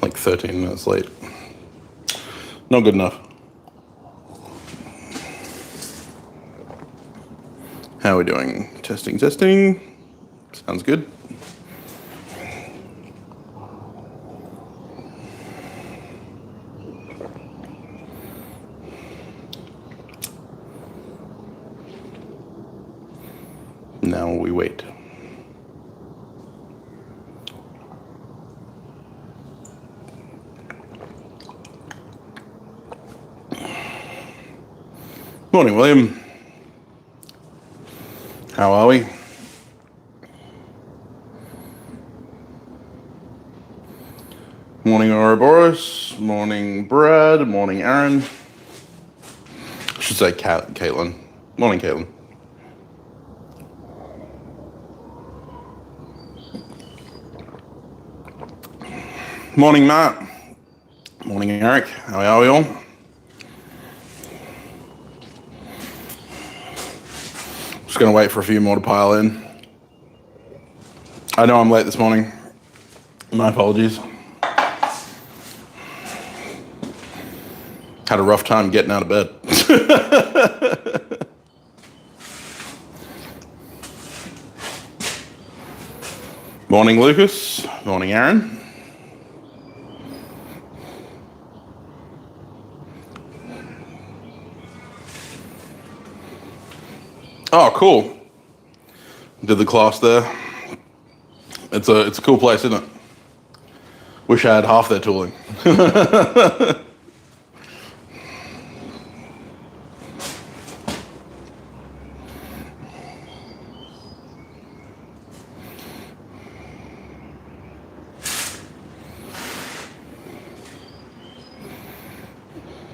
like 13 minutes late. Not good enough. How are we doing? Testing. Sounds good. Now we wait. Morning, William. How are we? Morning, Ouroboros. Morning, Brad. Morning, Aaron. I should say Caitlin. Morning, Caitlin. Morning, Matt. Morning, Eric. How are we all? Just going to wait for a few more to pile in. I know I'm late this morning. My apologies. Had a rough time getting out of bed. Morning, Lucas. Morning, Aaron. Oh, cool. Did the class there. It's a cool place, isn't it? Wish I had half their tooling.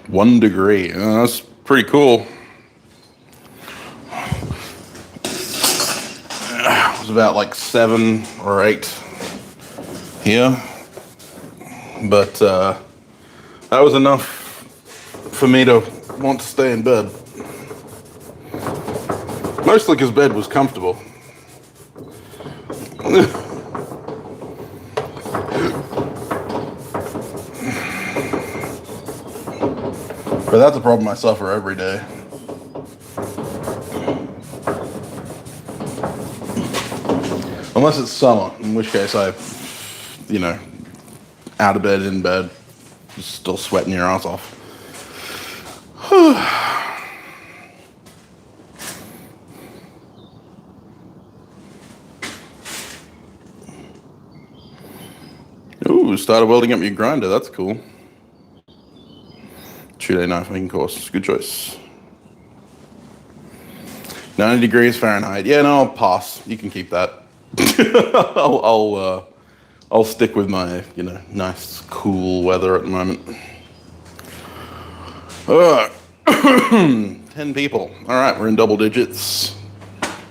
$1 degree. That's pretty cool. It was about like 7 or 8 here, but that was enough for me to want to stay in bed. Mostly because bed was comfortable. But that's a problem I suffer every day. Unless it's summer, in which case I, out of bed, in bed, just still sweating your ass off. Ooh, started welding up your grinder, that's cool. 2-day knife making course, good choice. 90 degrees Fahrenheit. Yeah, no, I'll pass. You can keep that. I'll stick with my, nice cool weather at the moment. 10 people. All right, we're in double digits.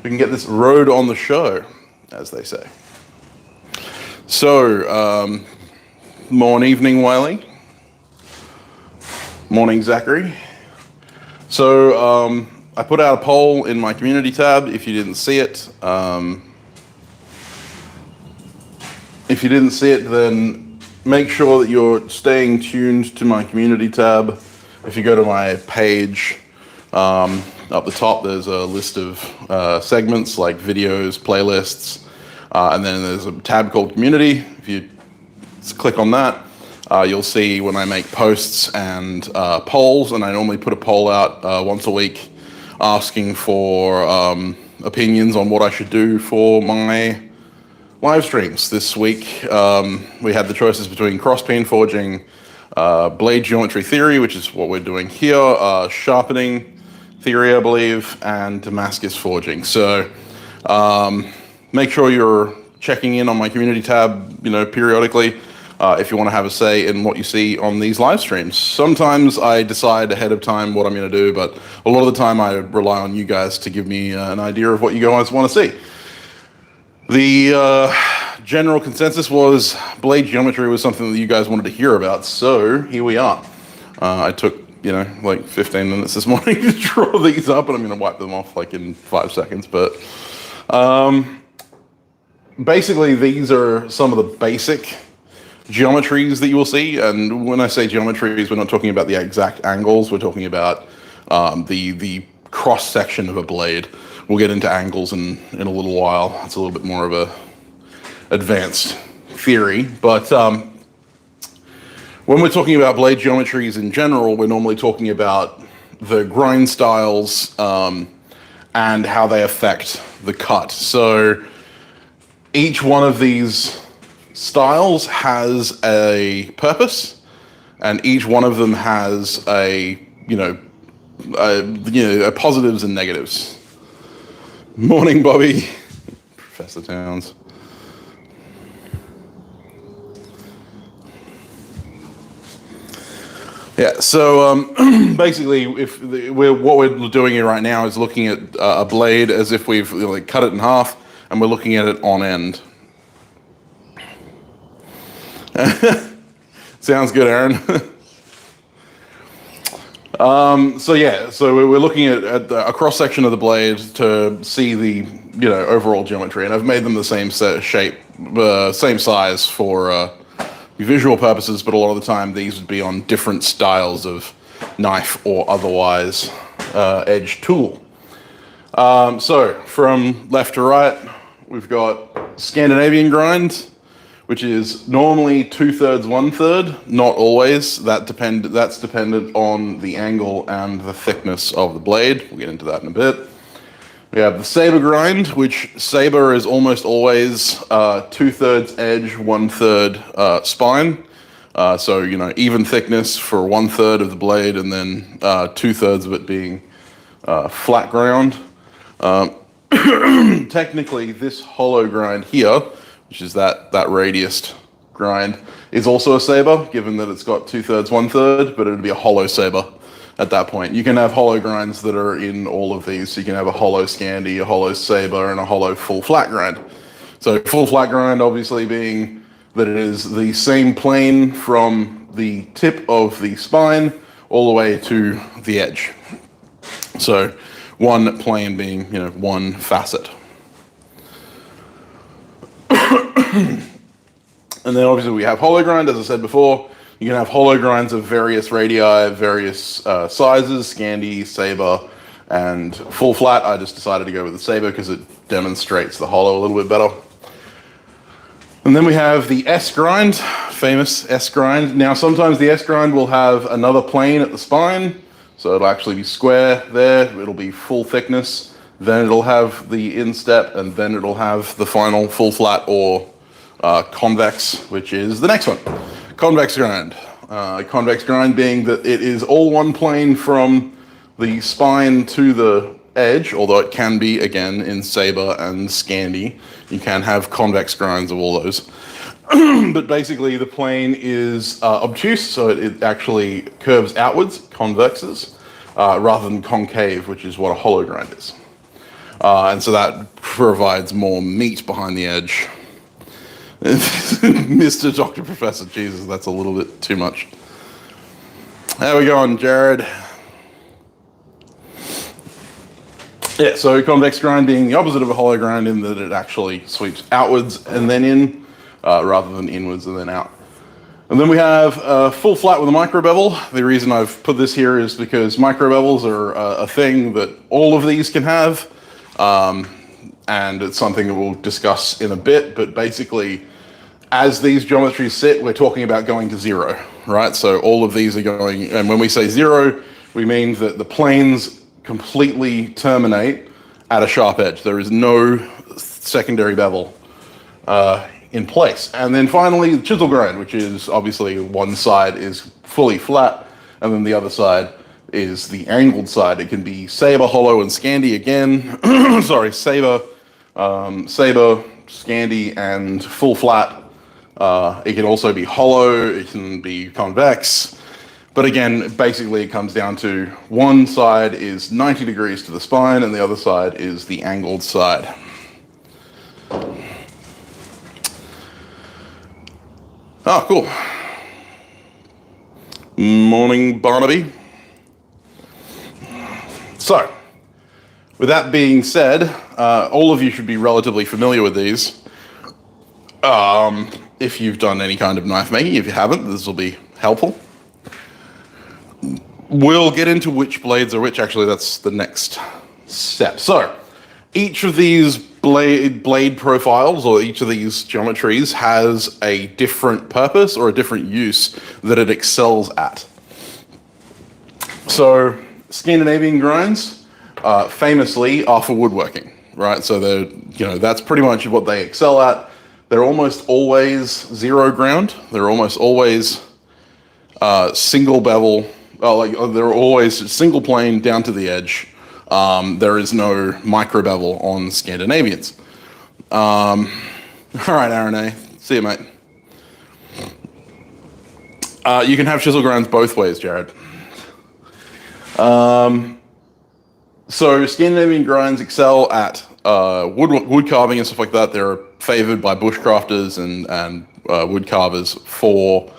We can get this road on the show, as they say. So, morning, evening, Wiley. Morning, Zachary. So, I put out a poll in my community tab. If you didn't see it, then make sure that you're staying tuned to my community tab. If you go to my page, up the top, there's a list of segments like videos, playlists, and then there's a tab called community. If you click on that, you'll see when I make posts and polls, and I normally put a poll out once a week asking for opinions on what I should do for my live streams. This week, we had the choices between cross-peen forging, blade geometry theory, which is what we're doing here, sharpening theory, I believe, and Damascus forging. So make sure you're checking in on my community tab, periodically, if you want to have a say in what you see on these live streams. Sometimes I decide ahead of time what I'm going to do, but a lot of the time I rely on you guys to give me an idea of what you guys want to see. The general consensus was blade geometry was something that you guys wanted to hear about, so here we are. I took, like 15 minutes this morning to draw these up, and I'm going to wipe them off like in 5 seconds, but basically these are some of the basic geometries that you will see. And when I say geometries, we're not talking about the exact angles. We're talking about the cross section of a blade. We'll get into angles in a little while. It's a little bit more of a advanced theory, but when we're talking about blade geometries in general, we're normally talking about the grind styles and how they affect the cut. So each one of these styles has a purpose, and each one of them has a positives and negatives. Morning, Bobby. Professor Towns. Yeah, so basically, what we're doing here right now is looking at a blade as if we've cut it in half, and we're looking at it on end. Sounds good, Aaron. So we're looking at a cross section of the blade to see the overall geometry, and I've made them the same shape, same size for visual purposes, but a lot of the time these would be on different styles of knife or otherwise edge tool. So from left to right, we've got Scandinavian grind, which is normally 2/3, 1/3, not always. That's dependent on the angle and the thickness of the blade. We'll get into that in a bit. We have the saber grind, which saber is almost always 2/3 edge, 1/3 spine. So even thickness for 1/3 of the blade, and then 2/3 of it being flat ground. Technically, this hollow grind here, which is that radiused grind, is also a saber, given that it's got 2/3, 1/3, but it would be a hollow saber at that point. You can have hollow grinds that are in all of these. So you can have a hollow Scandi, a hollow saber, and a hollow full flat grind. So full flat grind obviously being that it is the same plane from the tip of the spine all the way to the edge. So one plane being, one facet. And then obviously we have hollow grind, as I said before. You can have hollow grinds of various radii, various sizes, Scandi, saber, and full flat. I just decided to go with the saber because it demonstrates the hollow a little bit better. And then we have the S grind, famous S grind. Now sometimes the S grind will have another plane at the spine, so it'll actually be square there, it'll be full thickness, then it'll have the instep, and then it'll have the final full flat or convex, which is the next one. Convex grind. Convex grind being that it is all one plane from the spine to the edge, although it can be, again, in saber and Scandi. You can have convex grinds of all those. But basically the plane is obtuse, so it actually curves outwards, convexes, rather than concave, which is what a hollow grind is. And so that provides more meat behind the edge. Mr. Dr. Professor, Jesus, that's a little bit too much. How we going, Jared? Yeah, so convex grind being the opposite of a hollow grind in that it actually sweeps outwards and then in, rather than inwards and then out. And then we have full flat with a micro bevel. The reason I've put this here is because micro bevels are a thing that all of these can have. And it's something that we'll discuss in a bit, but basically, as these geometries sit, we're talking about going to zero, right? So all of these are going, and when we say zero, we mean that the planes completely terminate at a sharp edge. There is no secondary bevel in place. And then finally, chisel grind, which is obviously one side is fully flat, and then the other side is the angled side. It can be saber, hollow, and Scandi again. Sorry, saber, Scandi, and full flat. It can also be hollow, it can be convex. But again, basically it comes down to one side is 90 degrees to the spine and the other side is the angled side. Oh, cool. Morning, Barnaby. So, with that being said, all of you should be relatively familiar with these. if you've done any kind of knife making. If you haven't, this will be helpful. We'll get into which blades are which. Actually, that's the next step. So each of these blade profiles, or each of these geometries, has a different purpose or a different use that it excels at. So Scandinavian grinds famously are for woodworking, right? So that's pretty much what they excel at. They're almost always zero ground. They're almost always single bevel. They're always single plane down to the edge. There is no micro bevel on Scandinavians. All right, Aaron A. See you, mate. You can have chisel grinds both ways, Jared. So Scandinavian grinds excel at wood carving and stuff like that. They're favored by bushcrafters and wood carvers for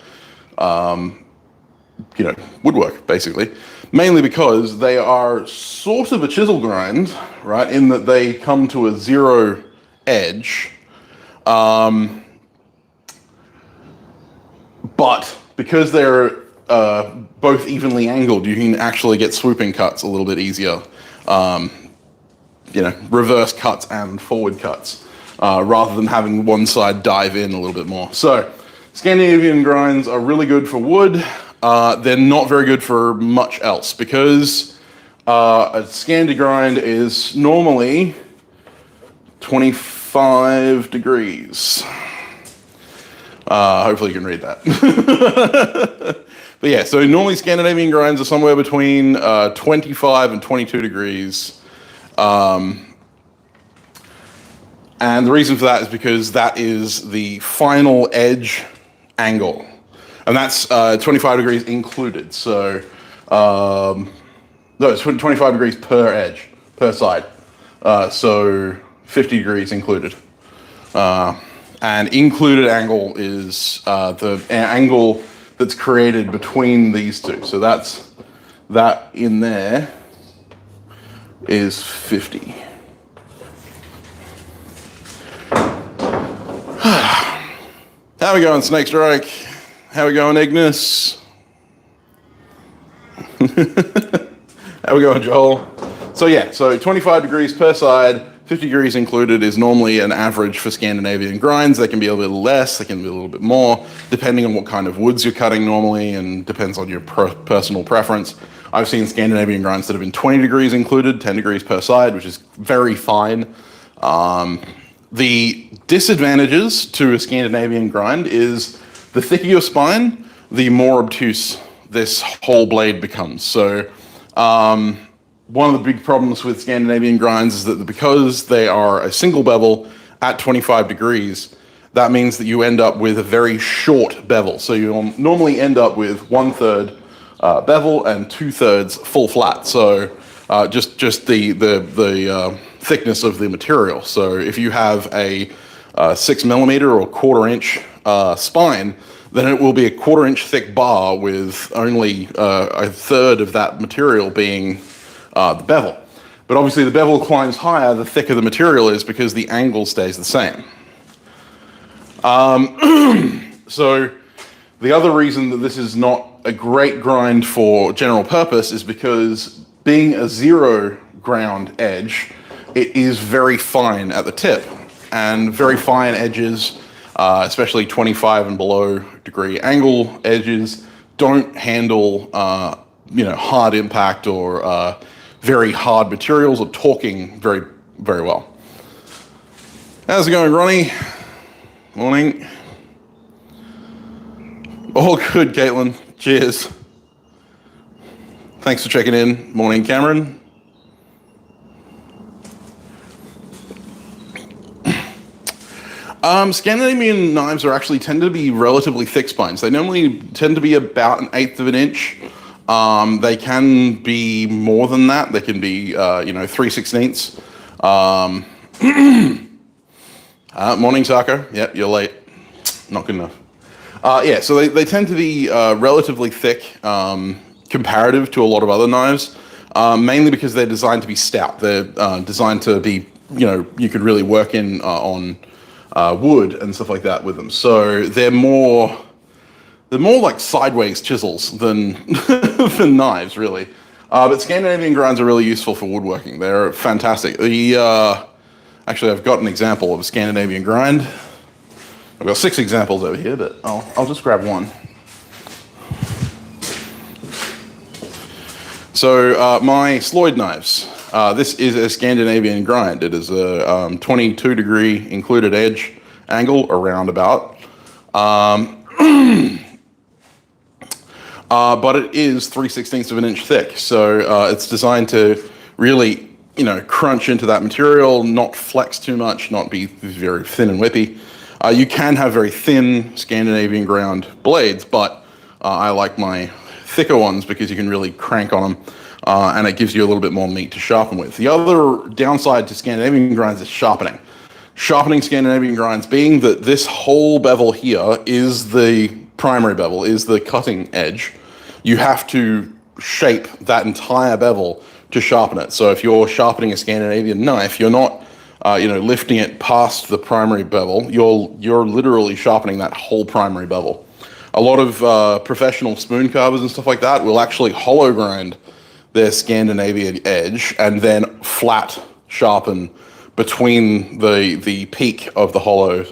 woodwork, basically. Mainly because they are sort of a chisel grind, right, in that they come to a zero edge. But because they're both evenly angled, you can actually get swooping cuts a little bit easier. Reverse cuts and forward cuts, rather than having one side dive in a little bit more. So Scandinavian grinds are really good for wood. They're not very good for much else because a Scandi grind is normally 25 degrees. Hopefully you can read that. But yeah, so normally Scandinavian grinds are somewhere between 25 and 22 degrees. And the reason for that is because that is the final edge angle. And that's 25 degrees included. So, no, it's 25 degrees per edge, per side. So 50 degrees included. And included angle is the angle that's created between these two. So that in there is 50. How we going, Snake Strike? How we going, Ignis? How we going, Joel? So 25 degrees per side, 50 degrees included is normally an average for Scandinavian grinds. They can be a little less, they can be a little bit more, depending on what kind of woods you're cutting normally, and depends on your personal preference. I've seen Scandinavian grinds that have been 20 degrees included, 10 degrees per side, which is very fine. The disadvantages to a Scandinavian grind is the thicker your spine, the more obtuse this whole blade becomes. So one of the big problems with Scandinavian grinds is that because they are a single bevel at 25 degrees, that means that you end up with a very short bevel. So you'll normally end up with 1/3 bevel and 2/3 full flat. So just the thickness of the material. So if you have a 6 millimeter or 1/4 inch spine, then it will be a 1/4 inch thick bar with only 1/3 of that material being the bevel. But obviously the bevel climbs higher the thicker the material is because the angle stays the same. So the other reason that this is not a great grind for general purpose is because being a zero ground edge, it is very fine at the tip, and very fine edges, especially 25 and below degree angle edges, don't handle hard impact or very hard materials or torquing very, very well. How's it going, Ronnie? Morning. All good, Caitlin. Cheers. Thanks for checking in. Morning, Cameron. Scandinavian knives tend to be relatively thick spines. They normally tend to be about 1/8 of an inch. They can be more than that. They can be, 3/16. Morning, Sako. Yep, you're late. Not good enough. So they tend to be relatively thick, comparative to a lot of other knives, mainly because they're designed to be stout. They're designed to be, you could really work in on wood and stuff like that with them. So they're more like sideways chisels than than knives, really. But Scandinavian grinds are really useful for woodworking. They're fantastic. Actually, I've got an example of a Scandinavian grind. I've got 6 examples over here, but I'll just grab one. So my Sloyd knives. This is a Scandinavian grind. It is a 22-degree included edge angle, around about. But it is 3/16 of an inch thick, so it's designed to really, crunch into that material, not flex too much, not be very thin and whippy. You can have very thin Scandinavian ground blades, but I like my thicker ones because you can really crank on them, and it gives you a little bit more meat to sharpen with. The other downside to Scandinavian grinds is sharpening. Sharpening Scandinavian grinds being that this whole bevel here is the primary bevel, is the cutting edge. You have to shape that entire bevel to sharpen it. So if you're sharpening a Scandinavian knife, you're not, lifting it past the primary bevel. You're literally sharpening that whole primary bevel. A lot of professional spoon carvers and stuff like that will actually hollow grind their Scandinavian edge and then flat sharpen between the peak of the hollow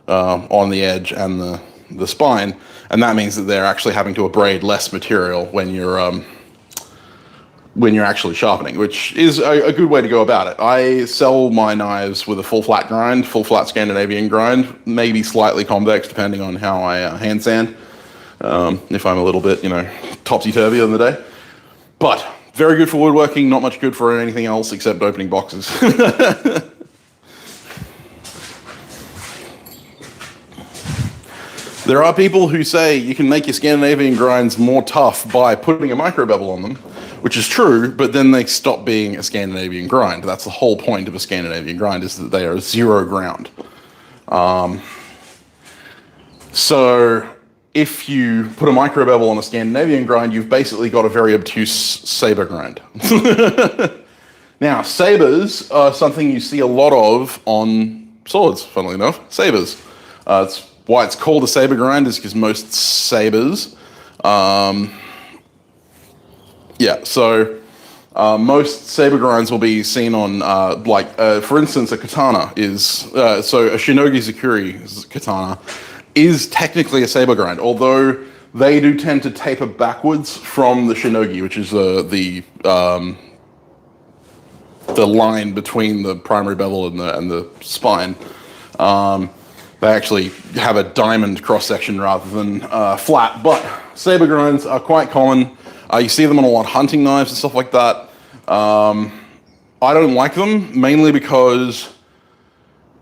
on the edge and the spine, and that means that they're actually having to abrade less material when you're actually sharpening, which is a good way to go about it. I sell my knives with a full flat grind, full flat Scandinavian grind, maybe slightly convex depending on how I hand sand, if I'm a little bit, topsy-turvy on the day. But very good for woodworking, not much good for anything else except opening boxes. There are people who say you can make your Scandinavian grinds more tough by putting a micro bevel on them, which is true, but then they stop being a Scandinavian grind. That's the whole point of a Scandinavian grind, is that they are zero ground. So if you put a micro bevel on a Scandinavian grind, you've basically got a very obtuse saber grind. Now, sabers are something you see a lot of on swords, funnily enough. Sabers. It's why it's called a saber grind is because most sabers, most saber grinds will be seen on, for instance, a katana is, so a Shinogi Zakuri katana is technically a saber grind, although they do tend to taper backwards from the Shinogi, which is the line between the primary bevel and the spine. They actually have a diamond cross-section rather than flat, but saber grinds are quite common. You see them on a lot of hunting knives and stuff like that. I don't like them, mainly because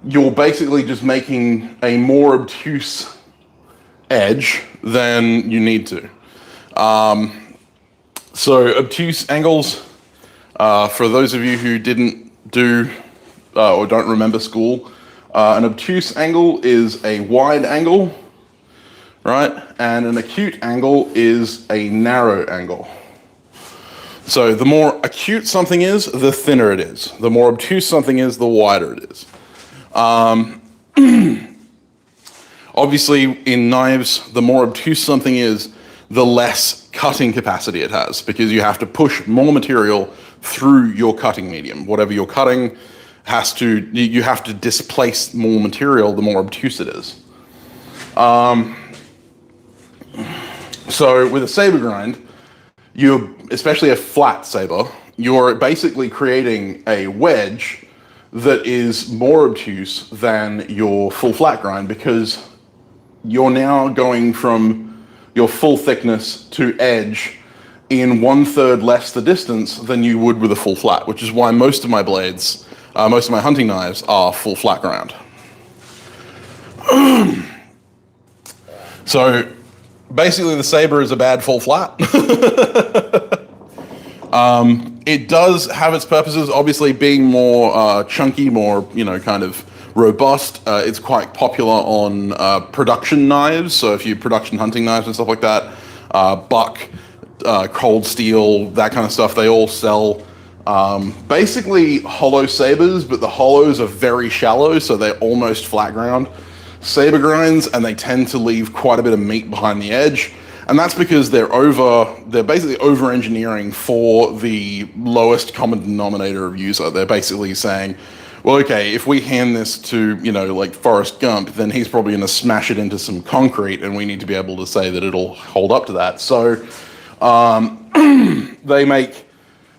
you're basically just making a more obtuse edge than you need to. So obtuse angles, for those of you who didn't do or don't remember school, an obtuse angle is a wide angle, right? And an acute angle is a narrow angle. So the more acute something is, the thinner it is. The more obtuse something is, the wider it is. Obviously, in knives, the more obtuse something is, the less cutting capacity it has, because you have to push more material through your cutting medium. Whatever you're cutting you have to displace more material the more obtuse it is. So with a saber grind, especially a flat saber, you're basically creating a wedge that is more obtuse than your full flat grind, because you're now going from your full thickness to edge in 1/3 less the distance than you would with a full flat, which is why most of my blades, most of my hunting knives are full flat ground. So basically the saber is a bad full flat. It does have its purposes, obviously being more chunky, more, kind of robust. It's quite popular on production knives. So if you production hunting knives and stuff like that, buck, cold steel, that kind of stuff, they all sell Basically hollow sabers, but the hollows are very shallow, so they're almost flat ground saber grinds, and they tend to leave quite a bit of meat behind the edge. And that's because they're basically over engineering for the lowest common denominator of user. They're basically saying, well, okay, if we hand this to, like Forrest Gump, then he's probably going to smash it into some concrete, and we need to be able to say that it'll hold up to that. So they make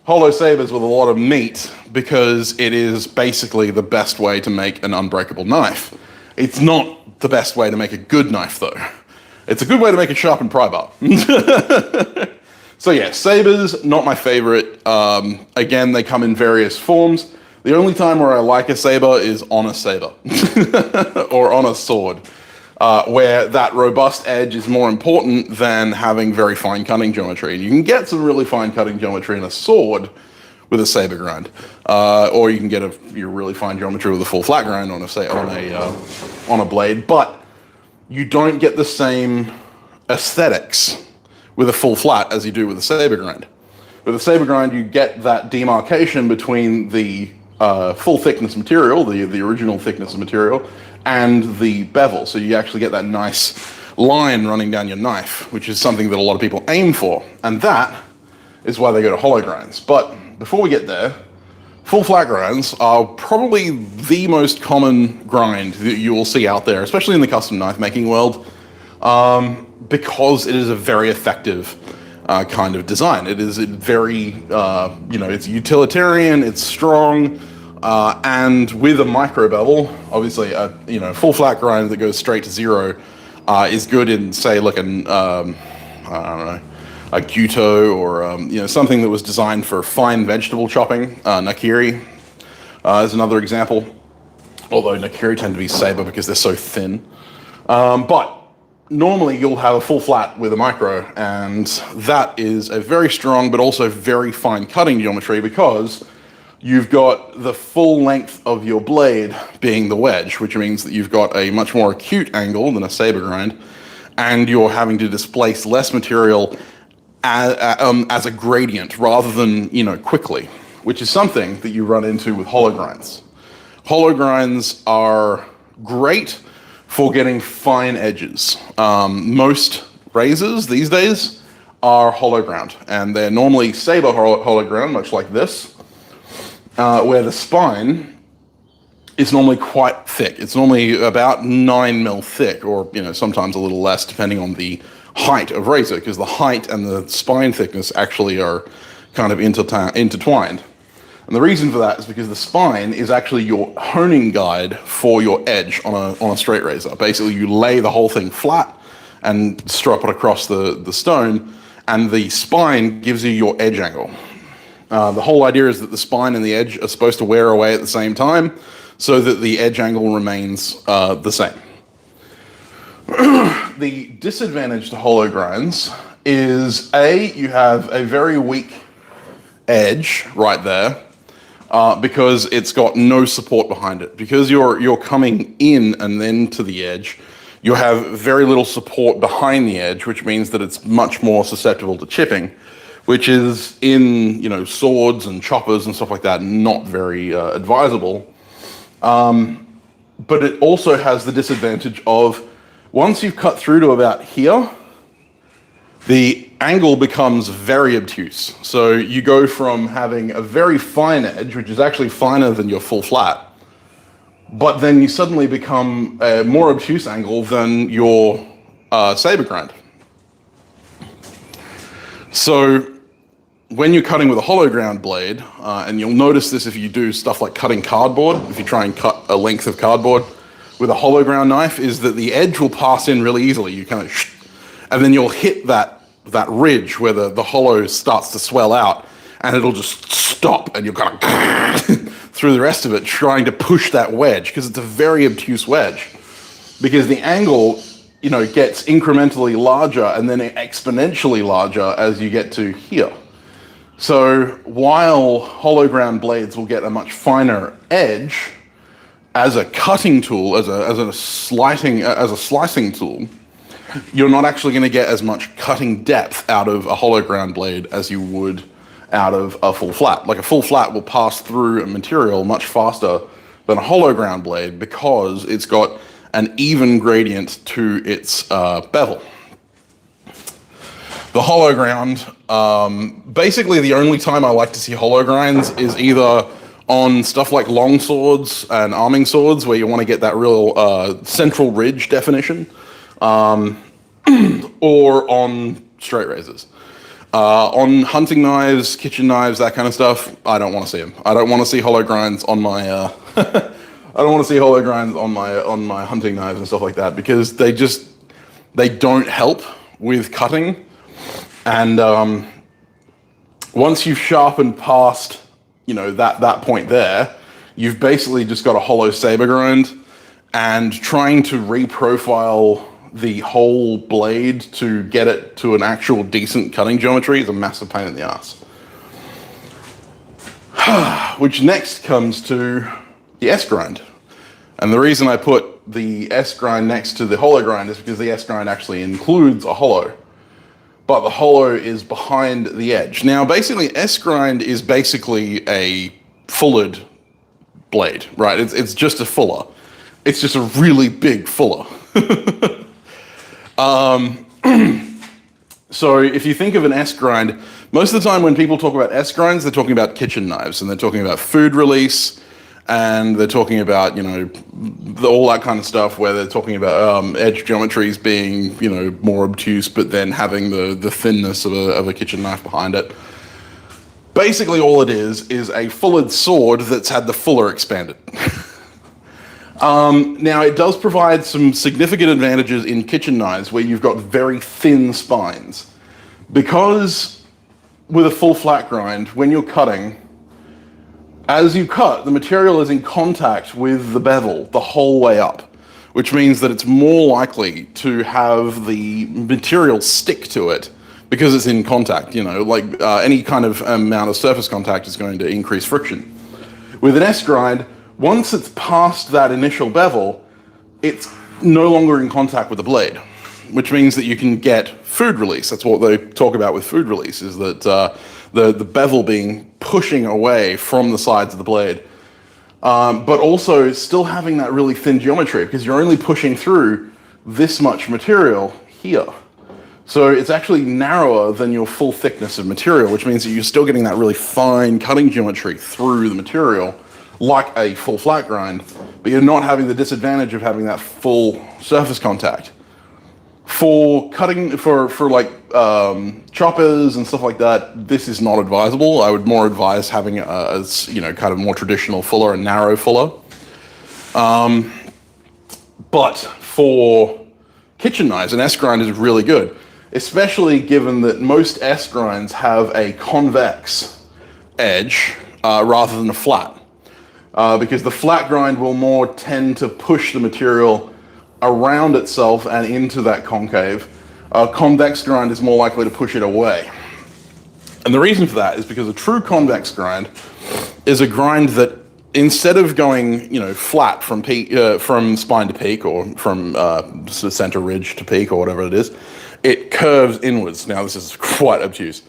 hollow sabers with a lot of meat because it is basically the best way to make an unbreakable knife. It's not the best way to make a good knife, though. It's a good way to make a sharpened pry bar. So yeah, sabers, not my favorite. Again, they come in various forms. The only time where I like a saber is on a saber or on a sword, where that robust edge is more important than having very fine cutting geometry. And you can get some really fine cutting geometry in a sword with a saber grind, or you can get your really fine geometry with a full flat grind on a blade. But you don't get the same aesthetics with a full flat as you do with a saber grind. With a saber grind, you get that demarcation between the full thickness material, the original thickness of material, and the bevel. So you actually get that nice line running down your knife, which is something that a lot of people aim for. And that is why they go to hollow grinds. But before we get there, full flat grinds are probably the most common grind that you will see out there, especially in the custom knife making world, because it is a very effective kind of design. It is very, it's utilitarian, it's strong, and with a micro bevel, obviously, full flat grind that goes straight to zero is good in, say, like I don't know, a Guto or something that was designed for fine vegetable chopping. Nakiri is another example, although Nakiri tend to be saber because they're so thin. But normally you'll have a full flat with a micro, and that is a very strong but also very fine cutting geometry because you've got the full length of your blade being the wedge, which means that you've got a much more acute angle than a saber grind, and you're having to displace less material as a gradient rather than quickly, which is something that you run into with hollow grinds. Hollow grinds are great for getting fine edges. Most razors these days are hollow ground, and they're normally saber hollow ground, much like this, where the spine is normally quite thick. It's normally about 9 mil thick, or sometimes a little less, depending on the height of razor, because the height and the spine thickness actually are kind of intertwined. And the reason for that is because the spine is actually your honing guide for your edge on a straight razor. Basically, you lay the whole thing flat and strop it across the stone, and the spine gives you your edge angle. The whole idea is that the spine and the edge are supposed to wear away at the same time so that the edge angle remains the same. The disadvantage to hollow grinds is you have a very weak edge right there because it's got no support behind it. Because you're coming in and then to the edge, you have very little support behind the edge, which means that it's much more susceptible to chipping, which is in swords and choppers and stuff like that not very advisable. But it also has the disadvantage of once you've cut through to about here, the angle becomes very obtuse. So you go from having a very fine edge, which is actually finer than your full flat, but then you suddenly become a more obtuse angle than your saber grind. So when you're cutting with a hollow ground blade, and you'll notice this if you do stuff like cutting cardboard, if you try and cut a length of cardboard with a hollow ground knife, is that the edge will pass in really easily. You kind of and then you'll hit that ridge where the hollow starts to swell out, and it'll just stop, and you're kind of through the rest of it trying to push that wedge, because it's a very obtuse wedge, because the angle gets incrementally larger and then exponentially larger as you get to here. So while hollow ground blades will get a much finer edge as a cutting tool, as a slicing tool, you're not actually going to get as much cutting depth out of a hollow ground blade as you would out of a full flat. Like a full flat will pass through a material much faster than a hollow ground blade because it's got an even gradient to its bevel. The hollow ground, basically the only time I like to see hollow grinds is either on stuff like long swords and arming swords where you want to get that real central ridge definition, or on straight razors. On hunting knives, kitchen knives, that kind of stuff, I don't want to see them. I don't want to see hollow grinds on my I don't want to see hollow grinds on my hunting knives and stuff like that because they don't help with cutting. And once you've sharpened past, that point there, you've basically just got a hollow saber grind, and trying to reprofile the whole blade to get it to an actual decent cutting geometry is a massive pain in the ass. Which next comes to the S grind. And the reason I put the S grind next to the hollow grind is because the S grind actually includes a hollow, but the hollow is behind the edge. Now, basically, S grind is basically a fullered blade, right? It's just a fuller. It's just a really big fuller. So if you think of an S grind, most of the time when people talk about S grinds, they're talking about kitchen knives, and they're talking about food release, and they're talking about, all that kind of stuff where they're talking about edge geometries being, more obtuse, but then having the thinness of a kitchen knife behind it. Basically all it is a fullered sword that's had the fuller expanded. Now, it does provide some significant advantages in kitchen knives where you've got very thin spines. Because with a full flat grind, when you're cutting, as you cut, the material is in contact with the bevel the whole way up, which means that it's more likely to have the material stick to it because it's in contact. Any kind of amount of surface contact is going to increase friction. With an S grind, once it's past that initial bevel, it's no longer in contact with the blade, which means that you can get food release. That's what they talk about with food release, is that the bevel being pushing away from the sides of the blade, but also still having that really thin geometry because you're only pushing through this much material here. So it's actually narrower than your full thickness of material, which means that you're still getting that really fine cutting geometry through the material, like a full flat grind, but you're not having the disadvantage of having that full surface contact. For cutting, for choppers and stuff like that, this is not advisable. I would more advise having a kind of more traditional fuller and narrow fuller. But for kitchen knives, an S grind is really good, especially given that most S grinds have a convex edge rather than a flat. Because the flat grind will more tend to push the material around itself and into that concave. Convex grind is more likely to push it away. And the reason for that is because a true convex grind is a grind that, instead of going, flat from spine to peak, or from center ridge to peak, or whatever it is, it curves inwards. Now, this is quite obtuse.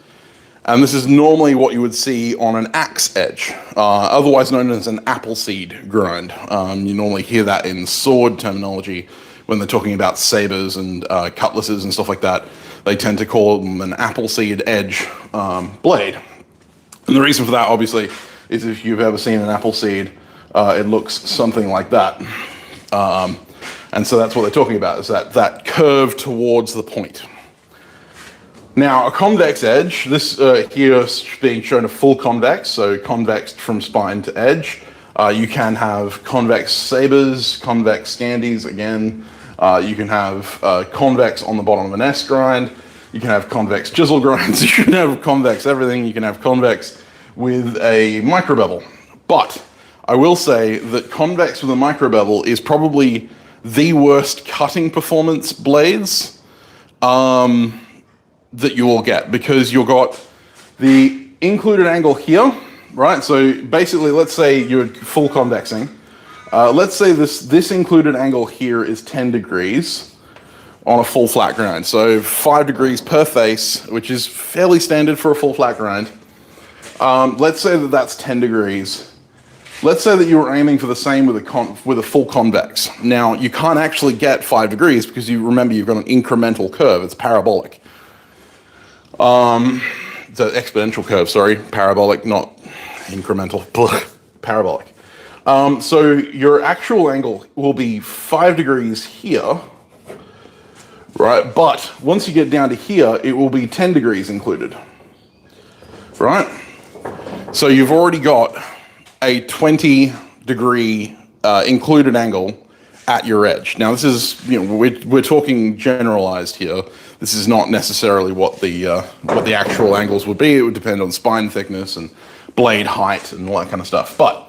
And this is normally what you would see on an axe edge, otherwise known as an appleseed grind. You normally hear that in sword terminology when they're talking about sabers and cutlasses and stuff like that. They tend to call them an appleseed edge blade. And the reason for that, obviously, is if you've ever seen an appleseed, it looks something like that. And so that's what they're talking about, is that curve towards the point. Now, a convex edge, this here is being shown a full convex, so convex from spine to edge. You can have convex sabers, convex scandies, again. You can have convex on the bottom of an S grind. You can have convex chisel grinds. You can have convex everything. You can have convex with a micro bevel. But I will say that convex with a micro bevel is probably the worst cutting performance blades that you will get, because you've got the included angle here, right? So basically, let's say you're full convexing. Let's say this included angle here is 10 degrees on a full flat grind. So 5 degrees per face, which is fairly standard for a full flat grind. Let's say that that's 10 degrees. Let's say that you were aiming for the same with a full convex. Now, you can't actually get 5 degrees because you remember you've got an incremental curve. It's parabolic. It's an exponential curve, sorry. Parabolic, not incremental. Parabolic. So your actual angle will be 5 degrees here, right? But once you get down to here, it will be 10 degrees included, right? So you've already got a 20 degree included angle at your edge. Now this is, we're talking generalized here. This is not necessarily what the actual angles would be. It would depend on spine thickness and blade height and all that kind of stuff. But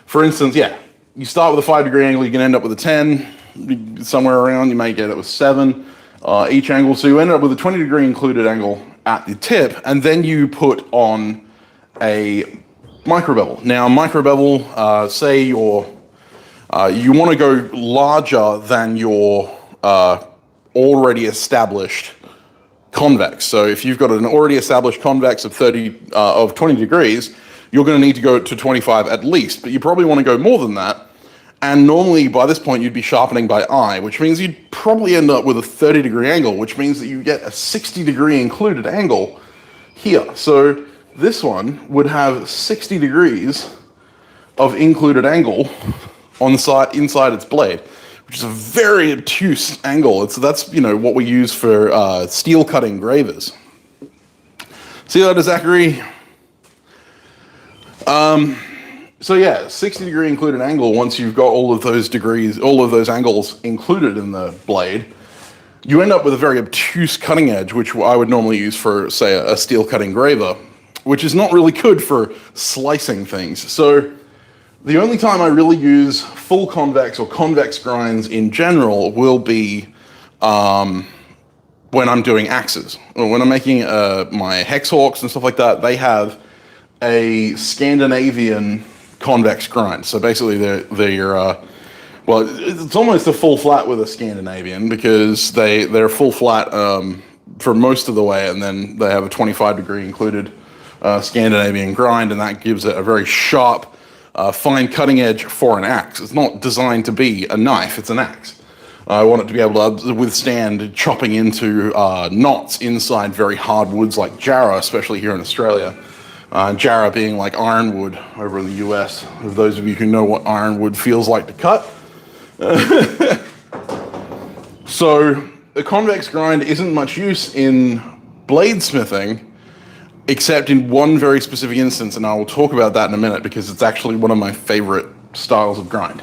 for instance, yeah, you start with a 5 degree angle, you can end up with a 10, somewhere around, you may get it with 7 each angle. So you end up with a 20 degree included angle at the tip, and then you put on a micro bevel. Now, micro bevel, say you want to go larger than your already established convex. So if you've got an already established convex of 20 degrees, you're going to need to go to 25 at least, but you probably want to go more than that. And normally by this point you'd be sharpening by eye, which means you'd probably end up with a 30 degree angle, which means that you get a 60 degree included angle here. So this one would have 60 degrees of included angle on the side, inside its blade, which is a very obtuse angle. That's what we use for steel cutting gravers. See that, Zachary? So yeah, 60 degree included angle. Once you've got all of those degrees, all of those angles included in the blade, you end up with a very obtuse cutting edge, which I would normally use for, say, a steel cutting graver, which is not really good for slicing things. So the only time I really use full convex or convex grinds in general will be when I'm doing axes. Or when I'm making my hex hawks and stuff like that, they have a Scandinavian convex grind. So basically they're well, it's almost a full flat with a Scandinavian, because they're full flat for most of the way, and then they have a 25 degree included Scandinavian grind, and that gives it a very sharp, fine cutting edge for an axe. It's not designed to be a knife, it's an axe. I want it to be able to withstand chopping into knots inside very hard woods like jarrah, especially here in Australia. Jarrah being like ironwood over in the US, for those of you who know what ironwood feels like to cut. So the convex grind isn't much use in bladesmithing, except in one very specific instance, and I will talk about that in a minute because it's actually one of my favorite styles of grind.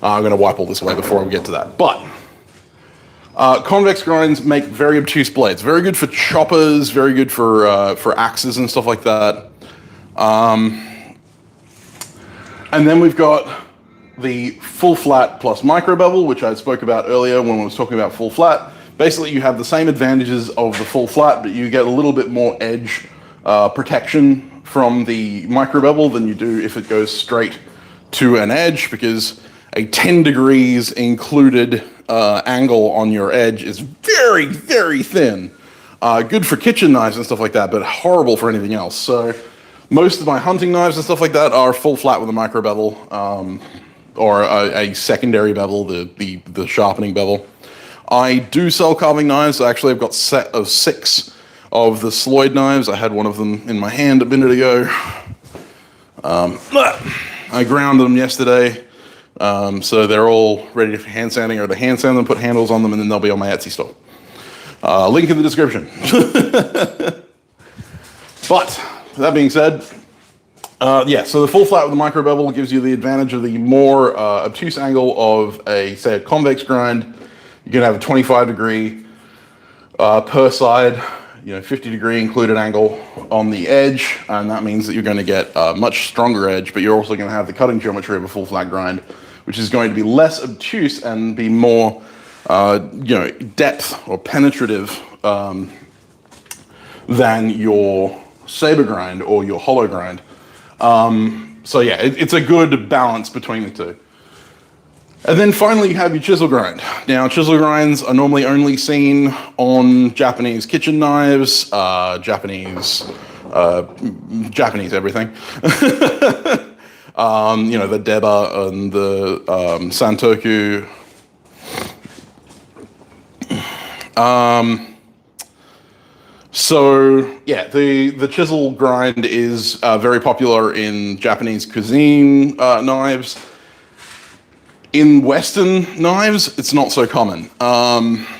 I'm going to wipe all this away before we get to that. But convex grinds make very obtuse blades. Very good for choppers, very good for axes and stuff like that. And then we've got the full flat plus micro bevel, which I spoke about earlier when I was talking about full flat. Basically, you have the same advantages of the full flat, but you get a little bit more edge protection from the micro bevel than you do if it goes straight to an edge, because a 10 degrees included angle on your edge is very, very thin. Good for kitchen knives and stuff like that, but horrible for anything else. So most of my hunting knives and stuff like that are full flat with a micro bevel, or a secondary bevel, the sharpening bevel. I do sell carving knives. Actually, I've got a set of 6 of the Sloyd knives. I had one of them in my hand a minute ago. I ground them yesterday, so they're all ready for hand sanding, or to hand sand them, put handles on them, and then they'll be on my Etsy store. Link in the description. But that being said, yeah, so the full flat with the micro bevel gives you the advantage of the more obtuse angle of say a convex grind. You're gonna have a 25 degree per side, 50 degree included angle on the edge, and that means that you're going to get a much stronger edge, but you're also going to have the cutting geometry of a full flat grind, which is going to be less obtuse and be more, depth or penetrative than your saber grind or your hollow grind. So yeah, it's a good balance between the two. And then finally you have your chisel grind. Now chisel grinds are normally only seen on Japanese kitchen knives, Japanese Japanese everything. The Deba and the Santoku. So yeah, the chisel grind is very popular in Japanese cuisine knives. In Western knives, it's not so common.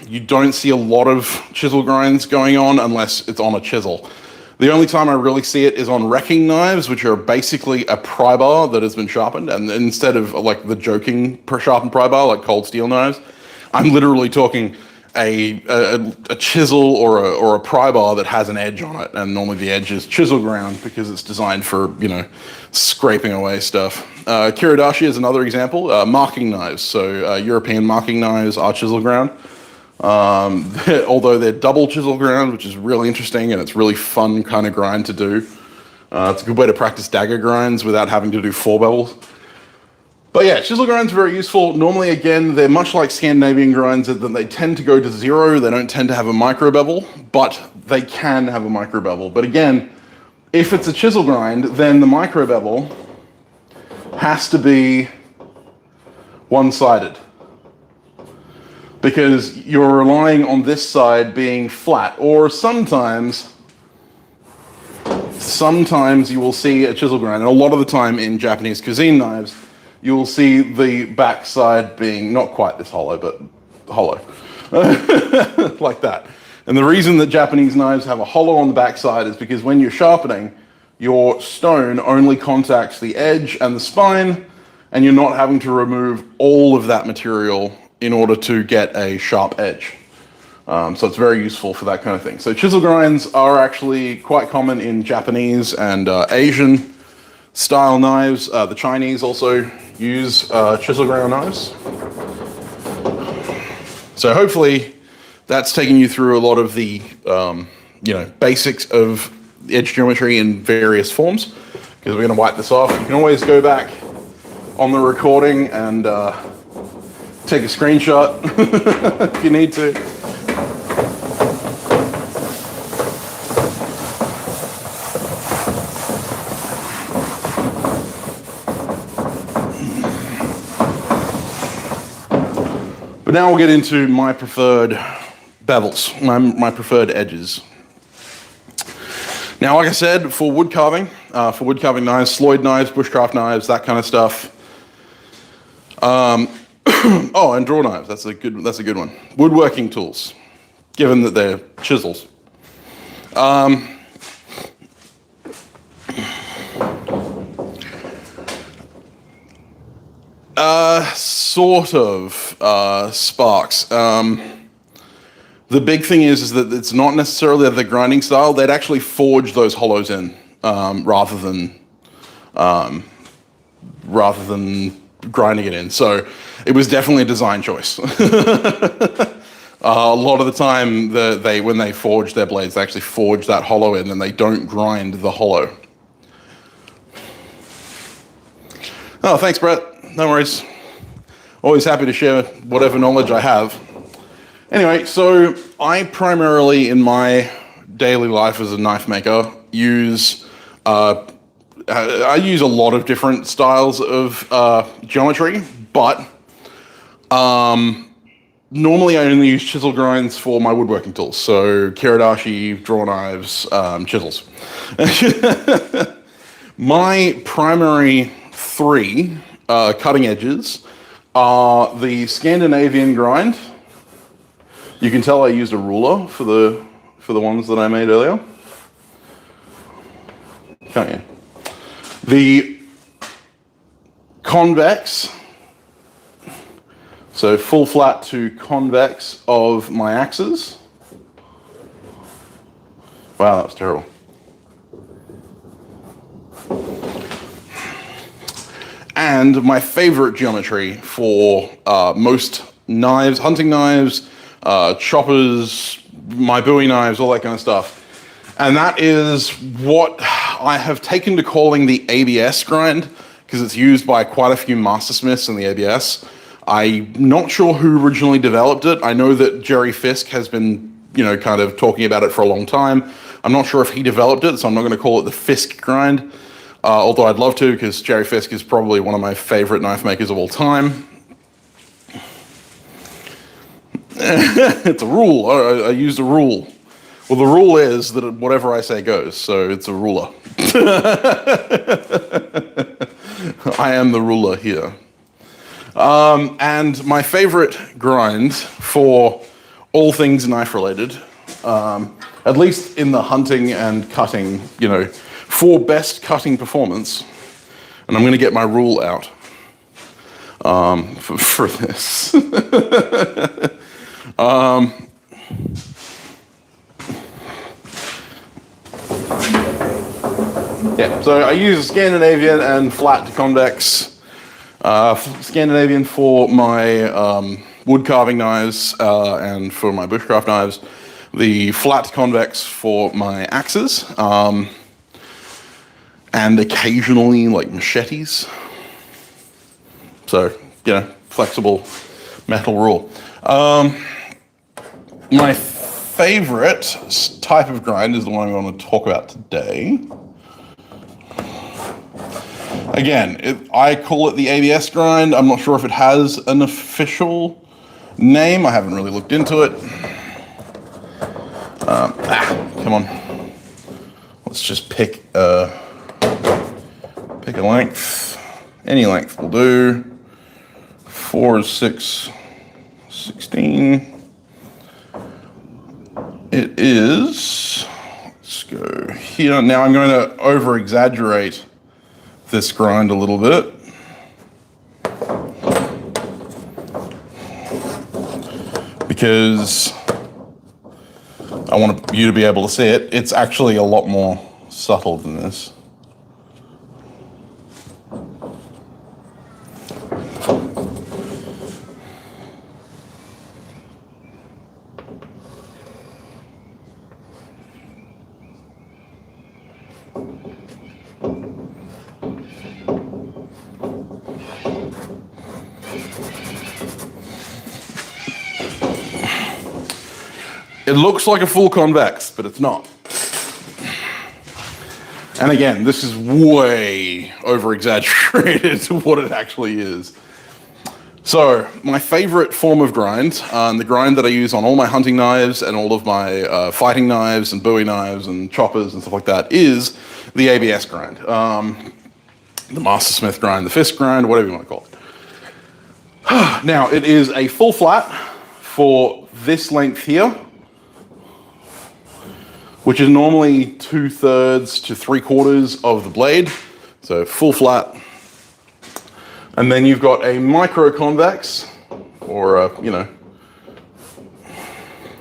You don't see a lot of chisel grinds going on unless it's on a chisel. The only time I really see it is on wrecking knives, which are basically a pry bar that has been sharpened, and instead of like the joking sharpened pry bar, like cold steel knives, I'm literally talking a chisel or a pry bar that has an edge on it, and normally the edge is chisel ground because it's designed for scraping away stuff. Kiridashi is another example. Marking knives, so European marking knives are chisel ground. Although they're double chisel ground, which is really interesting and it's really fun kind of grind to do. It's a good way to practice dagger grinds without having to do 4 bevels. But yeah, chisel grinds are very useful. Normally, again, they're much like Scandinavian grinds in that they tend to go to 0. They don't tend to have a micro bevel, but they can have a micro bevel. But again, if it's a chisel grind, then the micro bevel has to be one-sided, because you're relying on this side being flat, or sometimes you will see a chisel grind, and a lot of the time in Japanese cuisine knives, you will see the back side being not quite this hollow, but hollow, like that. And the reason that Japanese knives have a hollow on the back side is because when you're sharpening, your stone only contacts the edge and the spine, and you're not having to remove all of that material in order to get a sharp edge. So it's very useful for that kind of thing. So chisel grinds are actually quite common in Japanese and Asian style knives. The Chinese also use chisel ground knives. So hopefully that's taking you through a lot of the basics of edge geometry in various forms, because we're going to wipe this off. You can always go back on the recording and take a screenshot if you need to. But now we'll get into my preferred bevels, my preferred edges. Now, like I said, for wood carving knives, Sloyd knives, bushcraft knives, that kind of stuff. Oh, and draw knives. That's a good one. Woodworking tools, given that they're chisels. Sort of sparks. The big thing is that it's not necessarily the grinding style. They'd actually forge those hollows in rather than grinding it in. So it was definitely a design choice. A lot of the time, when they forge their blades, they actually forge that hollow in, and they don't grind the hollow. Oh, thanks, Brett. No worries. Always happy to share whatever knowledge I have. Anyway, so I primarily, in my daily life as a knife maker, use a lot of different styles of geometry, but normally I only use chisel grinds for my woodworking tools. So kiridashi, draw knives, chisels. My primary 3 cutting edges are the Scandinavian grind. You can tell I used a ruler for the ones that I made earlier. Can't you? The convex, so full flat to convex of my axes. Wow, that was terrible. And my favorite geometry for most knives, hunting knives, choppers, my Bowie knives, all that kind of stuff. And that is what I have taken to calling the ABS grind, because it's used by quite a few mastersmiths in the ABS. I'm not sure who originally developed it. I know that Jerry Fisk has been, kind of talking about it for a long time. I'm not sure if he developed it, so I'm not going to call it the Fisk grind, although I'd love to, because Jerry Fisk is probably one of my favorite knife makers of all time. It's a rule. I used a rule. Well, the rule is that whatever I say goes, so it's a ruler. I am the ruler here. And my favorite grind for all things knife related, at least in the hunting and cutting, for best cutting performance, and I'm going to get my rule out for this. Yeah, so I use Scandinavian and flat convex. Scandinavian for my wood carving knives and for my bushcraft knives. The flat convex for my axes and occasionally like machetes. So, flexible metal rule. My favorite type of grind is the one I'm going to talk about today. Again, I call it the ABS grind. I'm not sure if it has an official name. I haven't really looked into it. Come on. Let's just pick a length. Any length will do. 4 is 6, 16. It is, let's go here. Now I'm going to over-exaggerate this grind a little bit. Because I want you to be able to see it. It's actually a lot more subtle than this. It looks like a full convex, but it's not. And again, this is way over-exaggerated to what it actually is. So, my favorite form of grind, the grind that I use on all my hunting knives and all of my fighting knives and Bowie knives and choppers and stuff like that, is the ABS grind. The Bladesmith grind, the Fisk grind, whatever you want to call it. Now, it is a full flat for this length here, which is normally 2/3 to 3/4 of the blade, so full flat. And then you've got a micro convex, or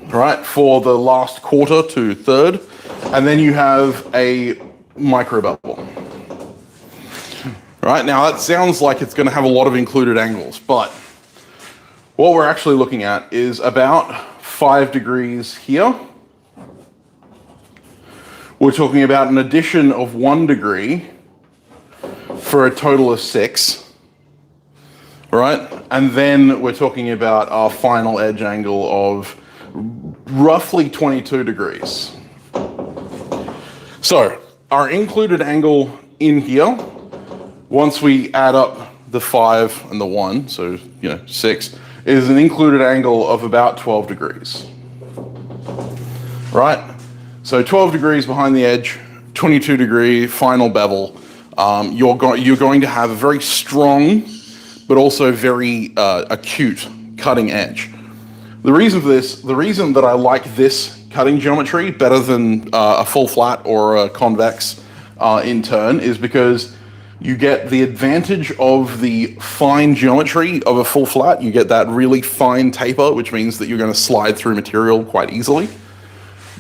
right, for the last quarter to third, and then you have a micro bevel. Right, now that sounds like it's going to have a lot of included angles, but what we're actually looking at is about 5 degrees here. We're talking about an addition of 1 degree for a total of 6, right? And then we're talking about our final edge angle of roughly 22 degrees. So our included angle in here, once we add up the 5 and the 1, so 6, is an included angle of about 12 degrees, right? So 12 degrees behind the edge, 22 degree final bevel. You're going to have a very strong, but also very acute cutting edge. The reason for this, the reason that I like this cutting geometry better than a full flat or a convex in turn, is because you get the advantage of the fine geometry of a full flat. You get that really fine taper, which means that you're going to slide through material quite easily.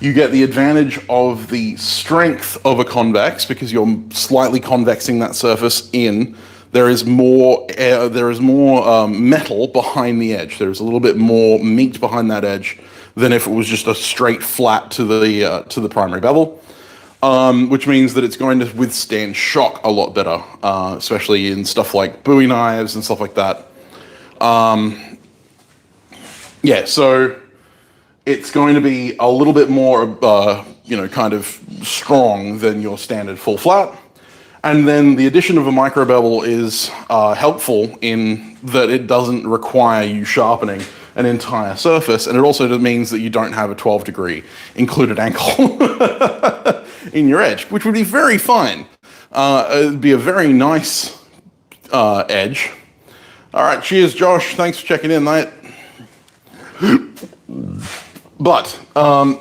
You get the advantage of the strength of a convex because you're slightly convexing that surface in. There is more air, there is more metal behind the edge. There's a little bit more meat behind that edge than if it was just a straight flat to the primary bevel, which means that it's going to withstand shock a lot better, especially in stuff like Bowie knives and stuff like that. Yeah, so it's going to be a little bit more, kind of strong than your standard full flat. And then the addition of a micro bevel is helpful in that it doesn't require you sharpening an entire surface, and it also means that you don't have a 12-degree included angle in your edge, which would be very fine. It'd be a very nice edge. All right, cheers, Josh. Thanks for checking in, mate. But,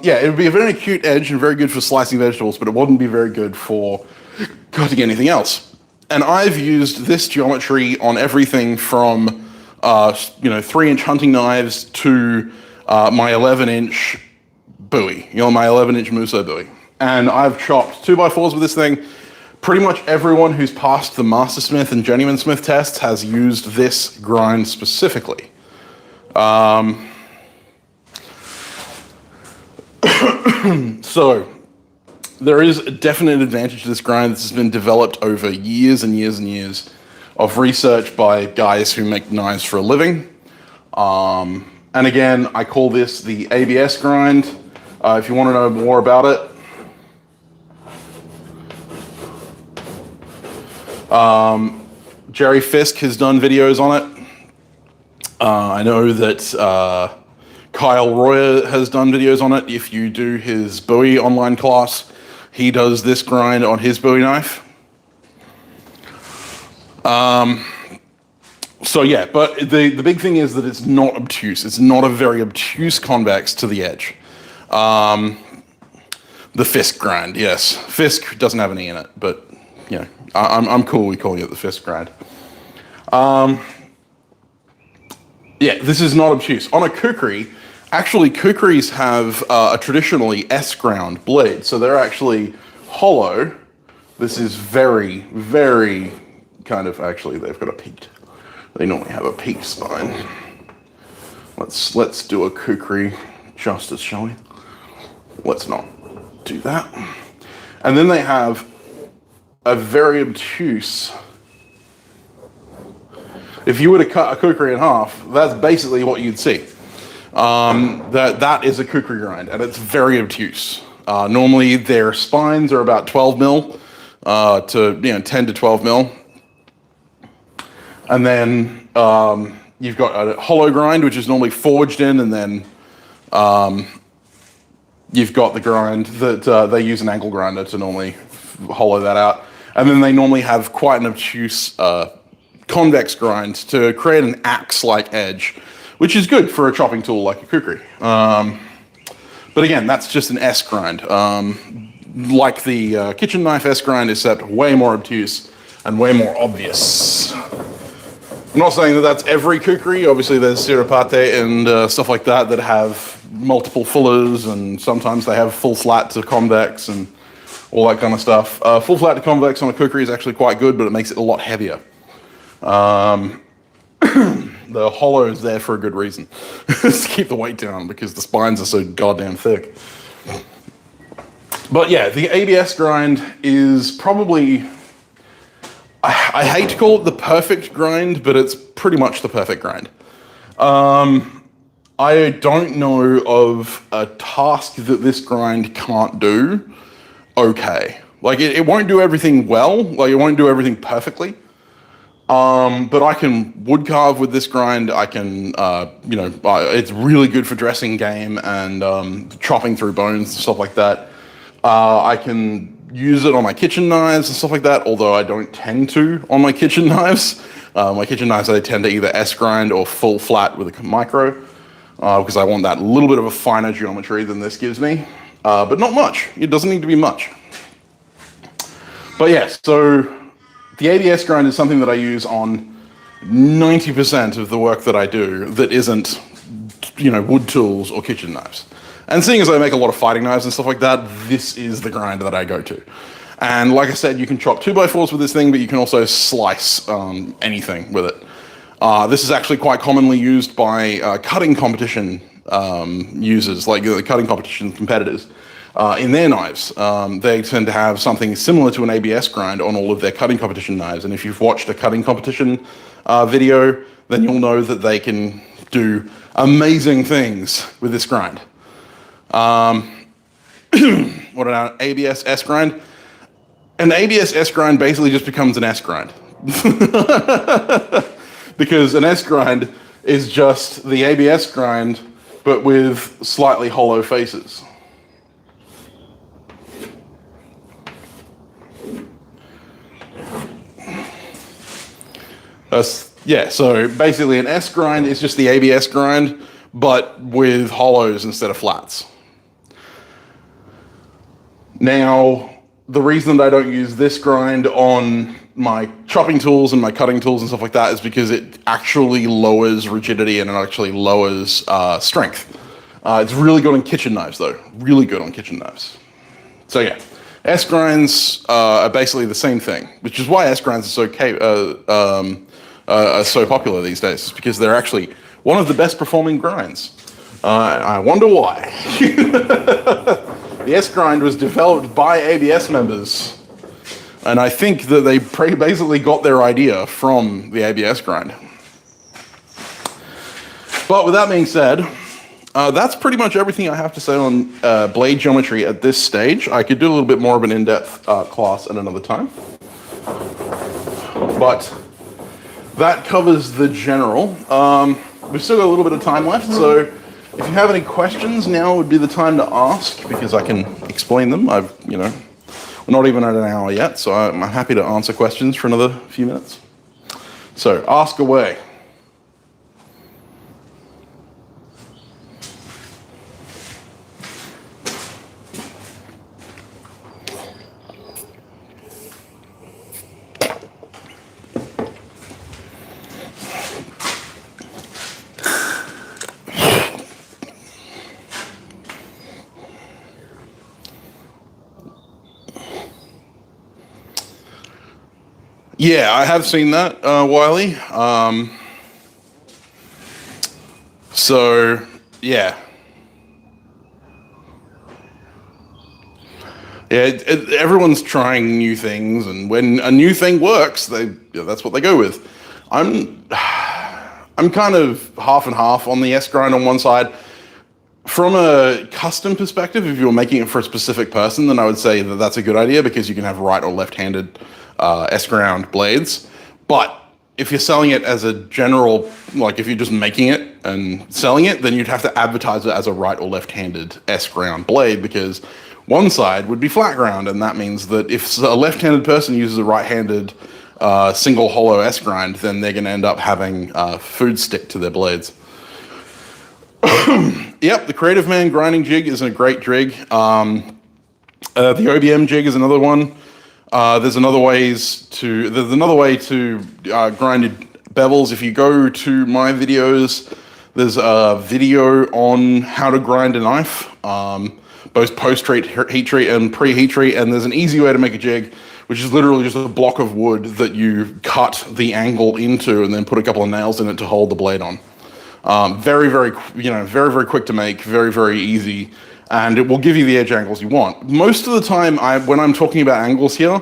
yeah, it would be a very cute edge and very good for slicing vegetables, but it wouldn't be very good for cutting anything else. And I've used this geometry on everything from, 3-inch hunting knives to my 11-inch buoy, my 11-inch Muso buoy. And I've chopped 2x4s with this thing. Pretty much everyone who's passed the Mastersmith and Journeyman Smith tests has used this grind specifically. So, there is a definite advantage to this grind. This has been developed over years and years and years of research by guys who make knives for a living. And again, I call this the ABS grind. If you want to know more about it, Jerry Fisk has done videos on it. I know that Kyle Royer has done videos on it. If you do his Bowie online class, he does this grind on his Bowie knife. So yeah, but the big thing is that it's not obtuse. It's not a very obtuse convex to the edge. The Fisk grind, yes. Fisk doesn't have an E in it, but I'm cool with calling it the Fisk grind. Yeah, this is not obtuse. On a kukri, actually kukris have a traditionally S-ground blade, so they're actually hollow. This is very, very kind of, actually they've got a peaked. They normally have a peaked spine. Let's do a kukri justice, shall we? Let's not do that. And then they have a very obtuse. If you were to cut a kukri in half, that's basically what you'd see. That is a kukri grind, and it's very obtuse. Normally, their spines are about 12 mil to 10 to 12 mil, and then you've got a hollow grind, which is normally forged in, and then you've got the grind that they use an angle grinder to normally hollow that out, and then they normally have quite an obtuse convex grind to create an axe-like edge, which is good for a chopping tool like a kukri. But again, that's just an S grind. Like the kitchen knife S grind, except way more obtuse and way more obvious. I'm not saying that that's every kukri. Obviously, there's Siripate and stuff like that that have multiple fullers, and sometimes they have full flat to convex and all that kind of stuff. Full flat to convex on a kukri is actually quite good, but it makes it a lot heavier. The hollow is there for a good reason. To keep the weight down, because the spines are so goddamn thick. But yeah, the ABS grind is probably, I hate to call it the perfect grind, but it's pretty much the perfect grind. I don't know of a task that this grind can't do okay. Like, it won't do everything well, like it won't do everything perfectly. But I can wood carve with this grind. I can, it's really good for dressing game and chopping through bones and stuff like that. I can use it on my kitchen knives and stuff like that, although I don't tend to on my kitchen knives. My kitchen knives, I tend to either S grind or full flat with a micro, because I want that little bit of a finer geometry than this gives me, but not much. It doesn't need to be much. But yeah, so the ABS grind is something that I use on 90% of the work that I do that isn't, wood tools or kitchen knives. And seeing as I make a lot of fighting knives and stuff like that, this is the grind that I go to. And like I said, you can chop 2x4s with this thing, but you can also slice anything with it. This is actually quite commonly used by cutting competition users, like cutting competition competitors. In their knives, they tend to have something similar to an ABS grind on all of their cutting competition knives. And if you've watched a cutting competition video, then you'll know that they can do amazing things with this grind. What an ABS S grind. An ABS S grind basically just becomes an S grind. Because an S grind is just the ABS grind, but with slightly hollow faces. Yeah, so basically an S grind is just the ABS grind, but with hollows instead of flats. Now, the reason that I don't use this grind on my chopping tools and my cutting tools and stuff like that is because it actually lowers rigidity and it actually lowers strength. It's really good on kitchen knives though, really good on kitchen knives. So yeah, S grinds are basically the same thing, which is why S grinds are so popular these days, is because they're actually one of the best performing grinds. I wonder why. The S grind was developed by ABS members, and I think that they basically got their idea from the ABS grind. But with that being said, that's pretty much everything I have to say on blade geometry at this stage. I could do a little bit more of an in-depth class at another time, but that covers the general. We've still got a little bit of time left, so if you have any questions, now would be the time to ask, because I can explain them. We're not even at an hour yet, so I'm happy to answer questions for another few minutes. So ask away. Yeah, I have seen that, Wiley. So, yeah. Yeah, everyone's trying new things, and when a new thing works, that's what they go with. I'm kind of half and half on the S grind on one side. From a custom perspective, if you're making it for a specific person, then I would say that that's a good idea, because you can have right or left-handed S-ground blades. But if you're selling it as a general, like if you're just making it and selling it, then you'd have to advertise it as a right or left-handed S-ground blade, because one side would be flat ground, and that means that if a left-handed person uses a right-handed single hollow S-grind, then they're going to end up having food stick to their blades. Yep, the Creative Man grinding jig is a great jig. The OBM jig is another one. There's another way to grind bevels. If you go to my videos, there's a video on how to grind a knife, both post-heat treat and pre-heat treat, and there's an easy way to make a jig, which is literally just a block of wood that you cut the angle into and then put a couple of nails in it to hold the blade on. Very, very quick to make, very, very easy, and it will give you the edge angles you want. Most of the time, when I'm talking about angles here,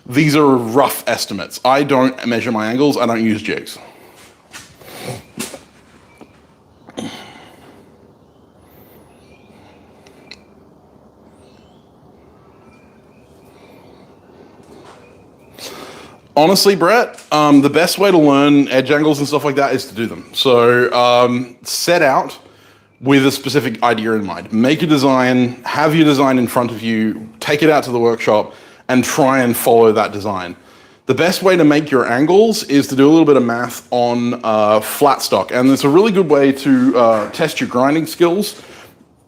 these are rough estimates. I don't measure my angles, I don't use jigs. Honestly, Brett, the best way to learn edge angles and stuff like that is to do them. So set out with a specific idea in mind. Make a design, have your design in front of you, take it out to the workshop, and try and follow that design. The best way to make your angles is to do a little bit of math on flat stock. And it's a really good way to test your grinding skills.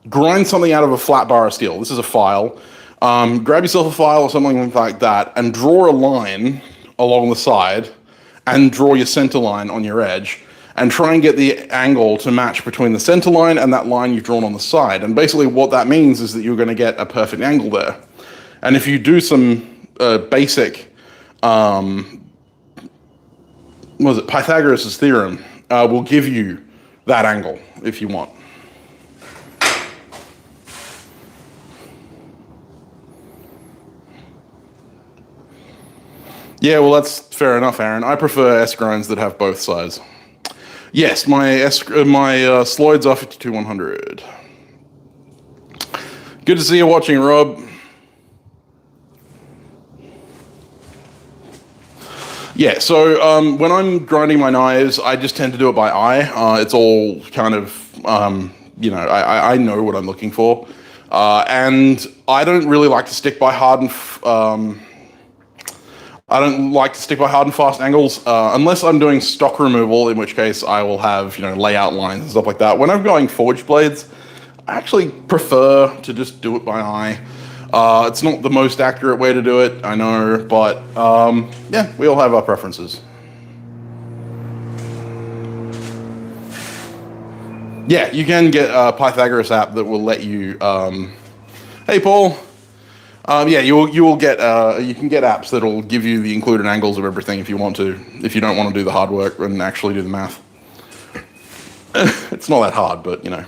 Grind something out of a flat bar of steel. This is a file. Grab yourself a file or something like that and draw a line along the side and draw your center line on your edge and try and get the angle to match between the center line and that line you've drawn on the side. And basically what that means is that you're going to get a perfect angle there. And if you do some basic, Pythagoras' theorem will give you that angle if you want. Yeah, well, that's fair enough, Aaron. I prefer S grinds that have both sides. Yes, my Sloyds are 52-100. Good to see you watching, Rob. Yeah, so when I'm grinding my knives, I just tend to do it by eye. It's all kind of, I know what I'm looking for. And I don't really like to stick by hard and I don't like to stick by hard and fast angles unless I'm doing stock removal, in which case I will have layout lines and stuff like that. When I'm going forged blades, I actually prefer to just do it by eye. It's not the most accurate way to do it, I know, but yeah, we all have our preferences. Yeah, you can get a Pythagoras app that will let you. Hey, Paul. Yeah, you will get. You can get apps that'll give you the included angles of everything if you want to. If you don't want to do the hard work and actually do the math, it's not that hard, but you know.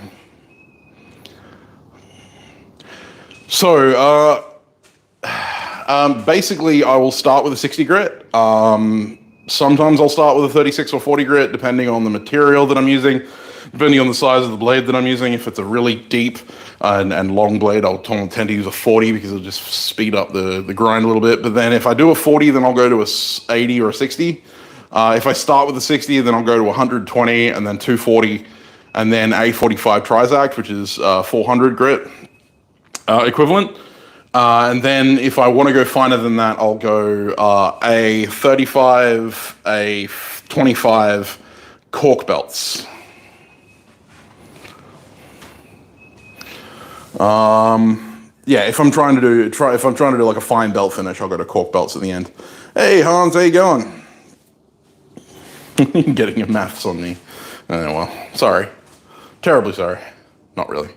So basically, I will start with a 60 grit. Sometimes I'll start with a 36 or 40 grit, depending on the material that I'm using. Depending on the size of the blade that I'm using, if it's a really deep and long blade, I'll tend to use a 40 because it'll just speed up the grind a little bit. But then if I do a 40, then I'll go to a 80 or a 60. If I start with a 60, then I'll go to 120 and then 240 and then a 45 Trizact, which is 400 grit equivalent. And then if I want to go finer than that, I'll go a 35, a 25 cork belts. Yeah, if I'm trying to do like a fine belt finish, I'll go to cork belts at the end. Hey Hans, how you going? Getting your maths on me. Oh, well, sorry. Terribly sorry. Not really.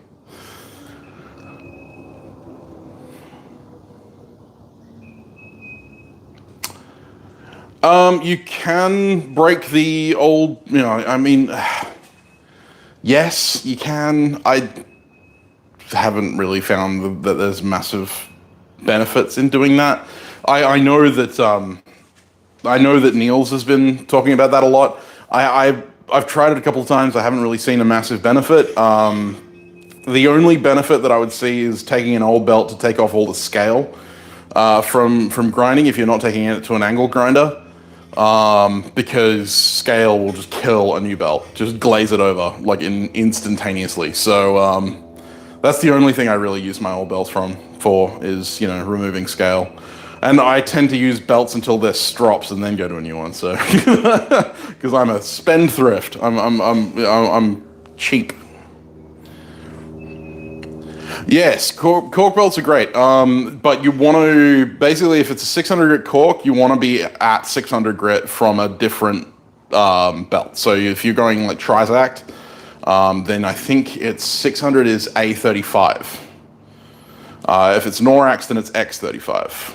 You can break the old, yes, you can. I haven't really found that there's massive benefits in doing that. I know that Niels has been talking about that a lot. I've tried it a couple of times. I haven't really seen a massive benefit. The only benefit that I would see is taking an old belt to take off all the scale from grinding if you're not taking it to an angle grinder. Because scale will just kill a new belt, just glaze it over like instantaneously. So that's the only thing I really use my old belts for is removing scale. And I tend to use belts until they're strops and then go to a new one. So because I'm a spendthrift, I'm cheap. Yes, cork belts are great, but you want to, basically, if it's a 600 grit cork, you want to be at 600 grit from a different belt. So if you're going like Trizact, then I think it's 600 is A35. If it's Norax, then it's X35.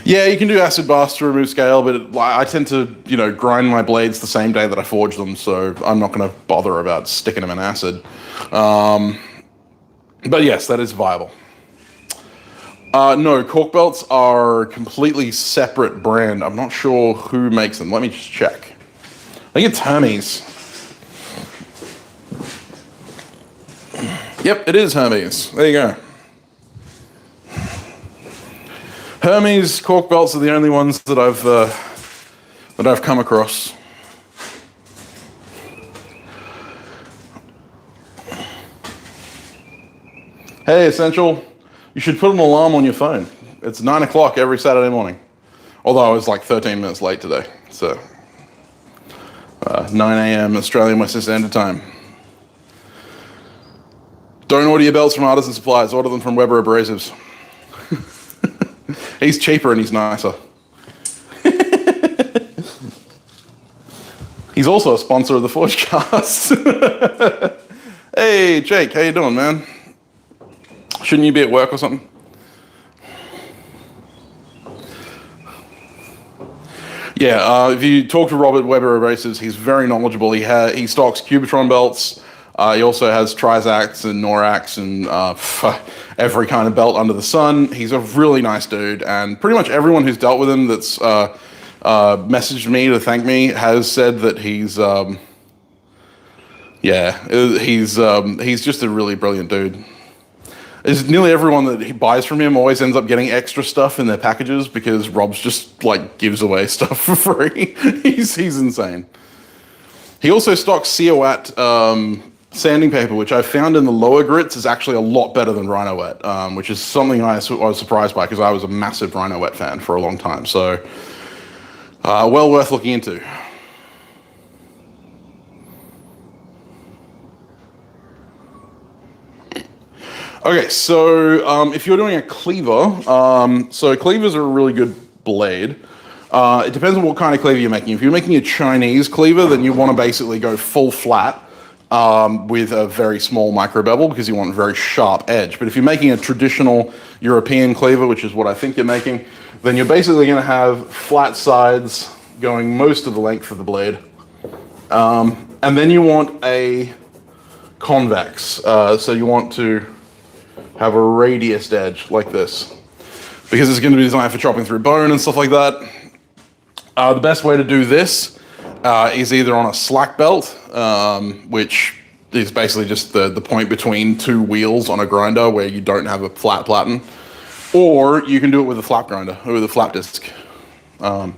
Yeah, you can do acid baths to remove scale, but I tend to, grind my blades the same day that I forge them, so I'm not going to bother about sticking them in acid. But yes, that is viable. No, cork belts are a completely separate brand. I'm not sure who makes them. Let me just check. I think it's Hermes. Yep, it is Hermes. There you go. Hermes cork belts are the only ones that I've come across. Hey, Essential, you should put an alarm on your phone. It's 9 o'clock every Saturday morning. Although I was like 13 minutes late today, so 9 a.m. Australian Western Standard Time. Don't order your belts from Artisan Supplies, order them from Weber Abrasives. He's cheaper and he's nicer. He's also a sponsor of the Forgecast. Hey, Jake, how you doing, man? Shouldn't you be at work or something? Yeah, if you talk to Robert Weber Abrasives, he's very knowledgeable. He stocks Cubitron belts. He also has Trizacts and Norax and every kind of belt under the sun. He's a really nice dude, and pretty much everyone who's dealt with him that's messaged me to thank me has said that he's just a really brilliant dude. is nearly everyone that he buys from him always ends up getting extra stuff in their packages because Rob's just like gives away stuff for free. He's insane. He also stocks COAT sanding paper, which I found in the lower grits is actually a lot better than Rhino Wet, which is something I was surprised by because I was a massive Rhino Wet fan for a long time. So, well worth looking into. Okay, so if you're doing a cleaver, so cleavers are a really good blade. It depends on what kind of cleaver you're making. If you're making a Chinese cleaver, then you want to basically go full flat. With a very small micro bevel because you want a very sharp edge. But if you're making a traditional European cleaver, which is what I think you're making, then you're basically going to have flat sides going most of the length of the blade. And then you want a convex. So you want to have a radiused edge like this because it's going to be designed for chopping through bone and stuff like that. The best way to do this is either on a slack belt, which is basically just the point between two wheels on a grinder where you don't have a flat platen, or you can do it with a flap grinder or with a flap disc. And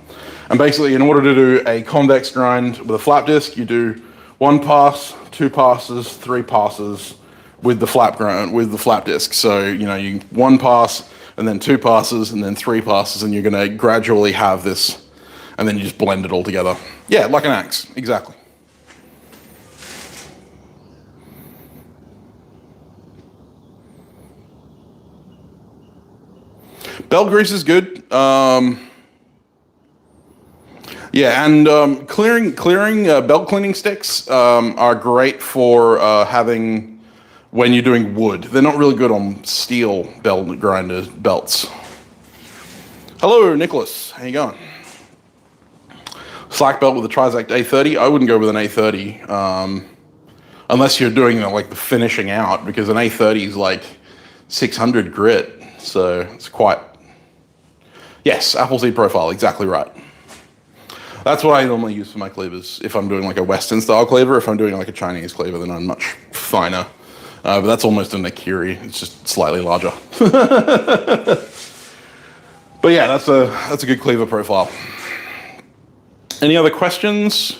basically, in order to do a convex grind with a flap disc, you do 1 pass, 2 passes, 3 passes with the flap grind with the flap disc. So you 1 pass and then 2 passes and then 3 passes, and you're going to gradually have this. And then you just blend it all together. Yeah, like an axe, exactly. Belt grease is good. Yeah, and clearing belt cleaning sticks are great for having when you're doing wood. They're not really good on steel belt grinder belts. Hello, Nicholas. How you going? Slack belt with a Trizact A30. I wouldn't go with an A30 unless you're doing like the finishing out, because an A30 is like 600 grit, so it's quite. Yes, Appleseed profile, exactly right. That's what I normally use for my cleavers. If I'm doing like a Western style cleaver, if I'm doing like a Chinese cleaver, then I'm much finer. But that's almost an Akiri. It's just slightly larger. But yeah, that's a good cleaver profile. Any other questions?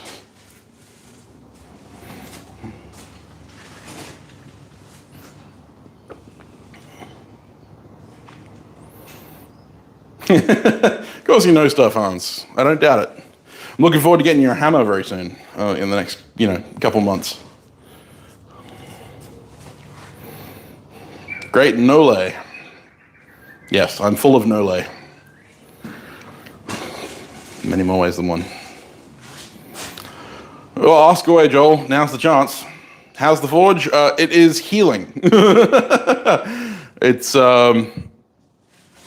Of course you know stuff, Hans. I don't doubt it. I'm looking forward to getting your hammer very soon, in the next, couple months. Great Nole. Yes, I'm full of Nole. Many more ways than one. Well, ask away, Joel. Now's the chance. How's the forge? It is healing. It's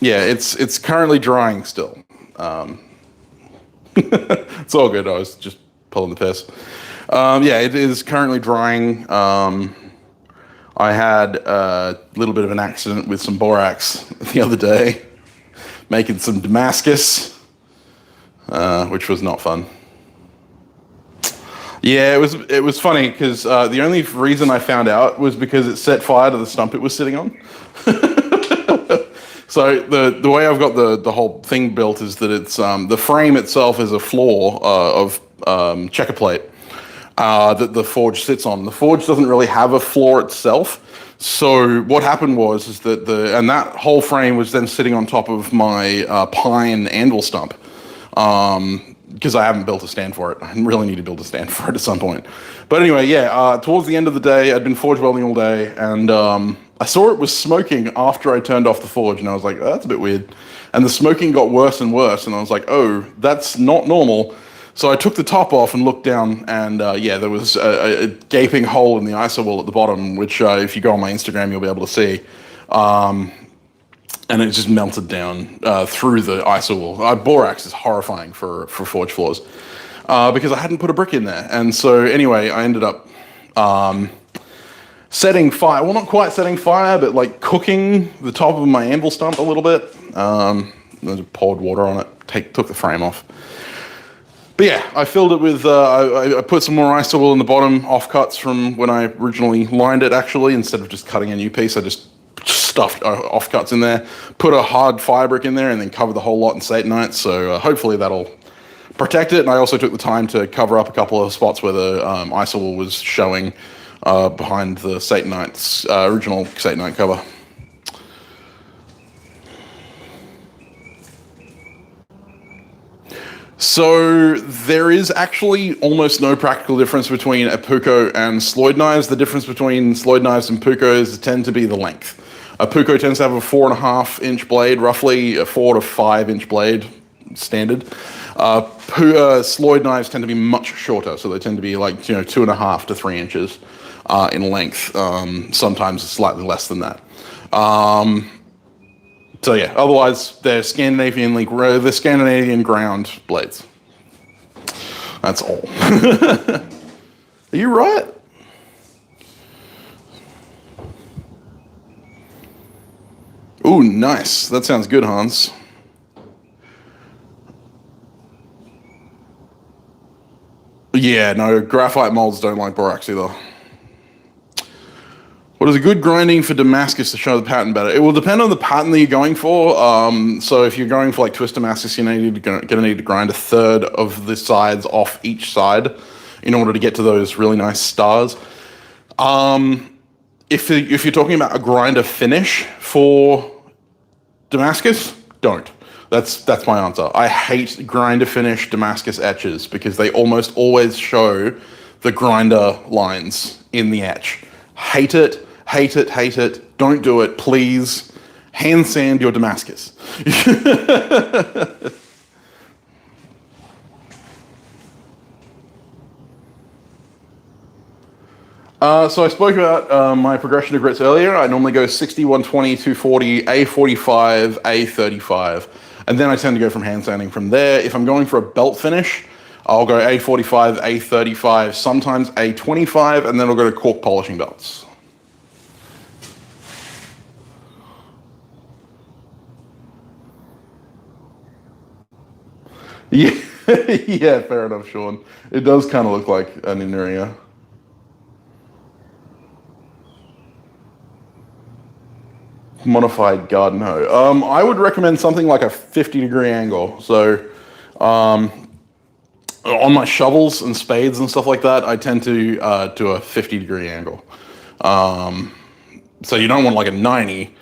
it's currently drying still. It's all good. I was just pulling the piss. It is currently drying. I had a little bit of an accident with some borax the other day, making some Damascus, which was not fun. Yeah, it was funny because the only reason I found out was because it set fire to the stump it was sitting on. So the way I've got the whole thing built is that it's the frame itself is a floor of checker plate that the forge sits on. The forge doesn't really have a floor itself. So what happened was that that whole frame was then sitting on top of my pine anvil stump. Because I haven't built a stand for it. I really need to build a stand for it at some point. But anyway, towards the end of the day, I'd been forge welding all day, and I saw it was smoking after I turned off the forge, and I was like, oh, that's a bit weird. And the smoking got worse and worse, and I was like, oh, that's not normal. So I took the top off and looked down, and there was a gaping hole in the iso wall at the bottom, which if you go on my Instagram, you'll be able to see. And it just melted down through the iso wall. Borax is horrifying for forge floors because I hadn't put a brick in there. And so anyway, I ended up setting fire. Well, not quite setting fire, but like cooking the top of my anvil stump a little bit. I just poured water on it, took the frame off. But yeah, I filled it with, I put some more iso wool in the bottom, offcuts from when I originally lined it actually. Instead of just cutting a new piece, I just stuffed offcuts in there. Put a hard firebrick in there and then cover the whole lot in Satanite. So hopefully that'll protect it. And I also took the time to cover up a couple of spots where the isolol was showing behind the Satanite's original Satanite cover. So there is actually almost no practical difference between a Puukko and Sloyd knives. The difference between Sloyd knives and Puukkos tend to be the length. A Puukko tends to have a 4.5 inch blade, roughly a 4 to 5 inch blade, standard. Sloyd knives tend to be much shorter, so they tend to be like 2.5 to 3 inches in length. Sometimes slightly less than that. So yeah, otherwise they're Scandinavian ground blades. That's all. Are you right? Ooh, nice. That sounds good, Hans. Yeah, no, graphite molds don't like borax either. What is a good grinding for Damascus to show the pattern better? It will depend on the pattern that you're going for. So if you're going for like twist Damascus, you're gonna need to grind a third of the sides off each side in order to get to those really nice stars. If you're talking about a grinder finish for Damascus, don't. That's my answer. I hate grinder finish Damascus etches because they almost always show the grinder lines in the etch. Hate it. Hate it, hate it. Don't do it, please. Hand sand your Damascus. So I spoke about my progression to grits earlier. I normally go 60, 120, 240, A45, A35. And then I tend to go from hand sanding from there. If I'm going for a belt finish, I'll go A45, A35, sometimes A25, and then I'll go to cork polishing belts. Yeah, yeah, fair enough, Sean. It does kind of look like an inner ear. Modified garden hoe. I would recommend something like a 50-degree angle. So, on my shovels and spades and stuff like that, I tend to do a 50-degree angle. So you don't want like a 90.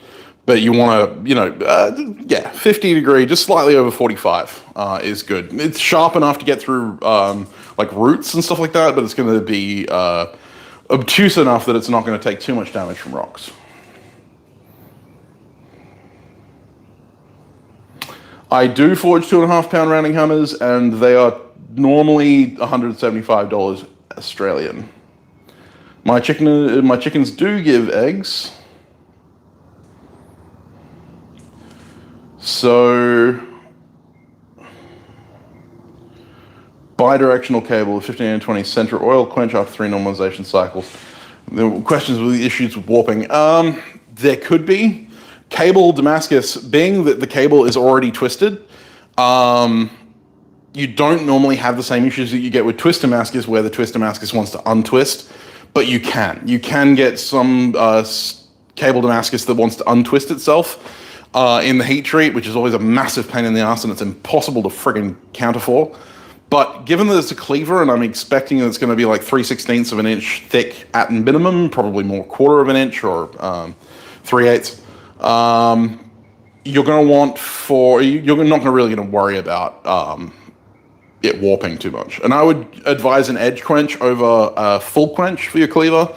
But you want to, 50 degree, just slightly over 45 is good. It's sharp enough to get through like roots and stuff like that, but it's going to be obtuse enough that it's not going to take too much damage from rocks. I do forge 2.5 pound rounding hammers, and they are normally $175 Australian. My chickens do give eggs. So, bi-directional cable, 15 and 20 center oil quench after 3 normalization cycles. The questions with the issues with warping. There could be. Cable Damascus, being that the cable is already twisted, you don't normally have the same issues that you get with twist Damascus, where the twist Damascus wants to untwist, but you can. You can get some cable Damascus that wants to untwist itself. In the heat treat, which is always a massive pain in the ass and it's impossible to friggin' counter for. But given that it's a cleaver and I'm expecting that it's going to be like 3/16 of an inch thick at minimum, probably more 1/4 of an inch or 3/8, you're going to want you're not really going to worry about it warping too much. And I would advise an edge quench over a full quench for your cleaver.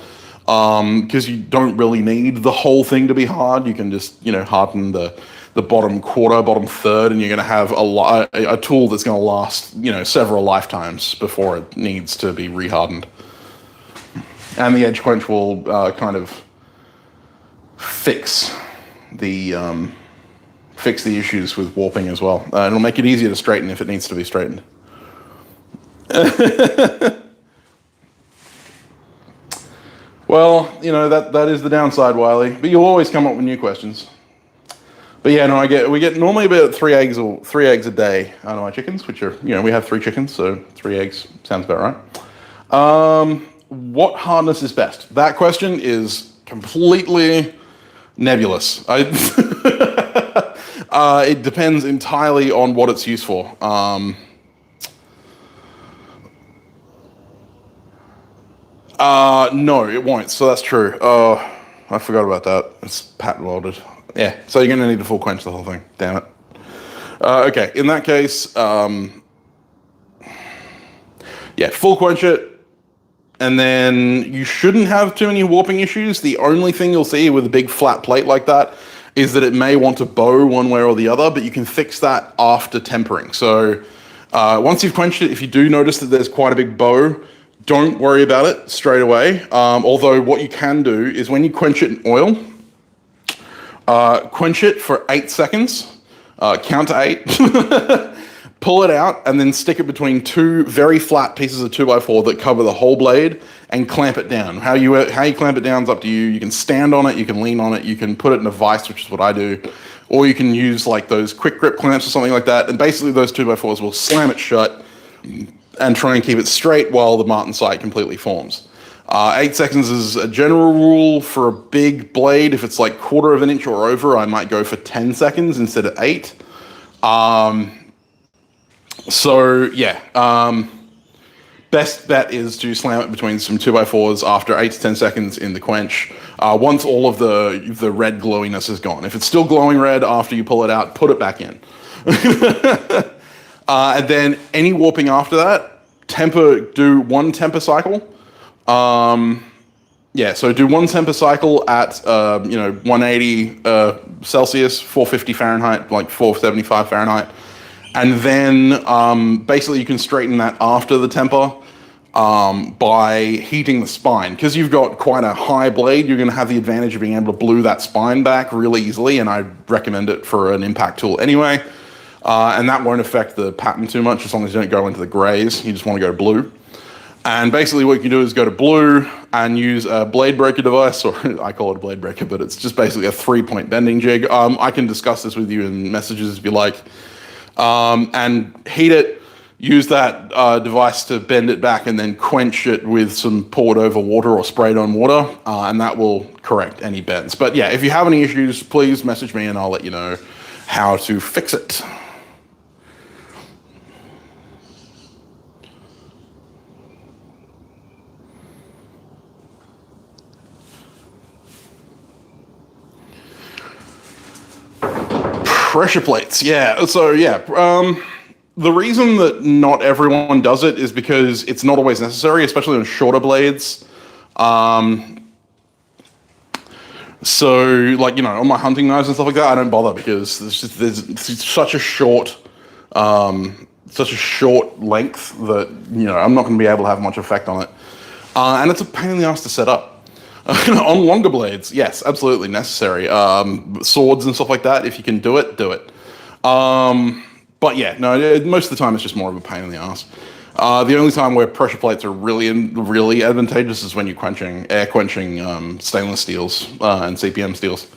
Because you don't really need the whole thing to be hard. You can just, harden the bottom 1/4, bottom 1/3, and you're going to have a tool that's going to last, several lifetimes before it needs to be rehardened. And the edge quench will kind of fix the issues with warping as well. It'll make it easier to straighten if it needs to be straightened. Well, that is the downside, Wiley. But you'll always come up with new questions. But yeah, no, we get normally about 3 eggs a day out of my chickens, which are, we have 3 chickens, so 3 eggs sounds about right. What hardness is best? That question is completely Nebulous. It depends entirely on what it's used for. No, it won't. So that's true. I forgot about that. It's patent welded. Yeah, so you're going to need to full quench the whole thing. Damn it. Okay, in that case, yeah, full quench it. And then you shouldn't have too many warping issues. The only thing you'll see with a big flat plate like that is that it may want to bow one way or the other, but you can fix that after tempering. So once you've quenched it, if you do notice that there's quite a big bow, don't worry about it straight away. Although what you can do is when you quench it in oil, quench it for 8 seconds, count to 8, pull it out, and then stick it between two very flat pieces of 2x4 that cover the whole blade and clamp it down. How you clamp it down is up to you. You can stand on it, you can lean on it, you can put it in a vise, which is what I do, or you can use like those quick grip clamps or something like that, and basically those 2x4s will slam it shut and try and keep it straight while the martensite completely forms. 8 seconds is a general rule for a big blade. If it's like 1/4 of an inch or over, I might go for 10 seconds instead of 8. So yeah, best bet is to slam it between some 2x4s after 8 to 10 seconds in the quench. Once all of the red glowiness is gone. If it's still glowing red after you pull it out, put it back in. And then any warping after that, do 1 temper cycle. Yeah, so do 1 temper cycle at 180 Celsius, 450 Fahrenheit, like 475 Fahrenheit. And then basically you can straighten that after the temper by heating the spine. Because you've got quite a high blade, you're going to have the advantage of being able to blue that spine back really easily, and I recommend it for an impact tool anyway. And that won't affect the pattern too much as long as you don't go into the grays. You just want to go blue. And basically what you can do is go to blue and use a blade breaker device, or I call it a blade breaker, but it's just basically a 3-point bending jig. I can discuss this with you in messages if you like. And heat it, use that device to bend it back, and then quench it with some poured over water or sprayed on water, and that will correct any bends. But yeah, if you have any issues, please message me and I'll let you know how to fix it. Pressure plates, yeah. So yeah, the reason that not everyone does it is because it's not always necessary, especially on shorter blades. So like, on my hunting knives and stuff like that, I don't bother because there's such a short length that I'm not going to be able to have much effect on it, and it's a pain in the ass to set up. On longer blades, yes, absolutely necessary. Swords and stuff like that, if you can do it, do it. But yeah, no, most of the time it's just more of a pain in the ass. The only time where pressure plates are really advantageous is when you're air quenching stainless steels and CPM steels.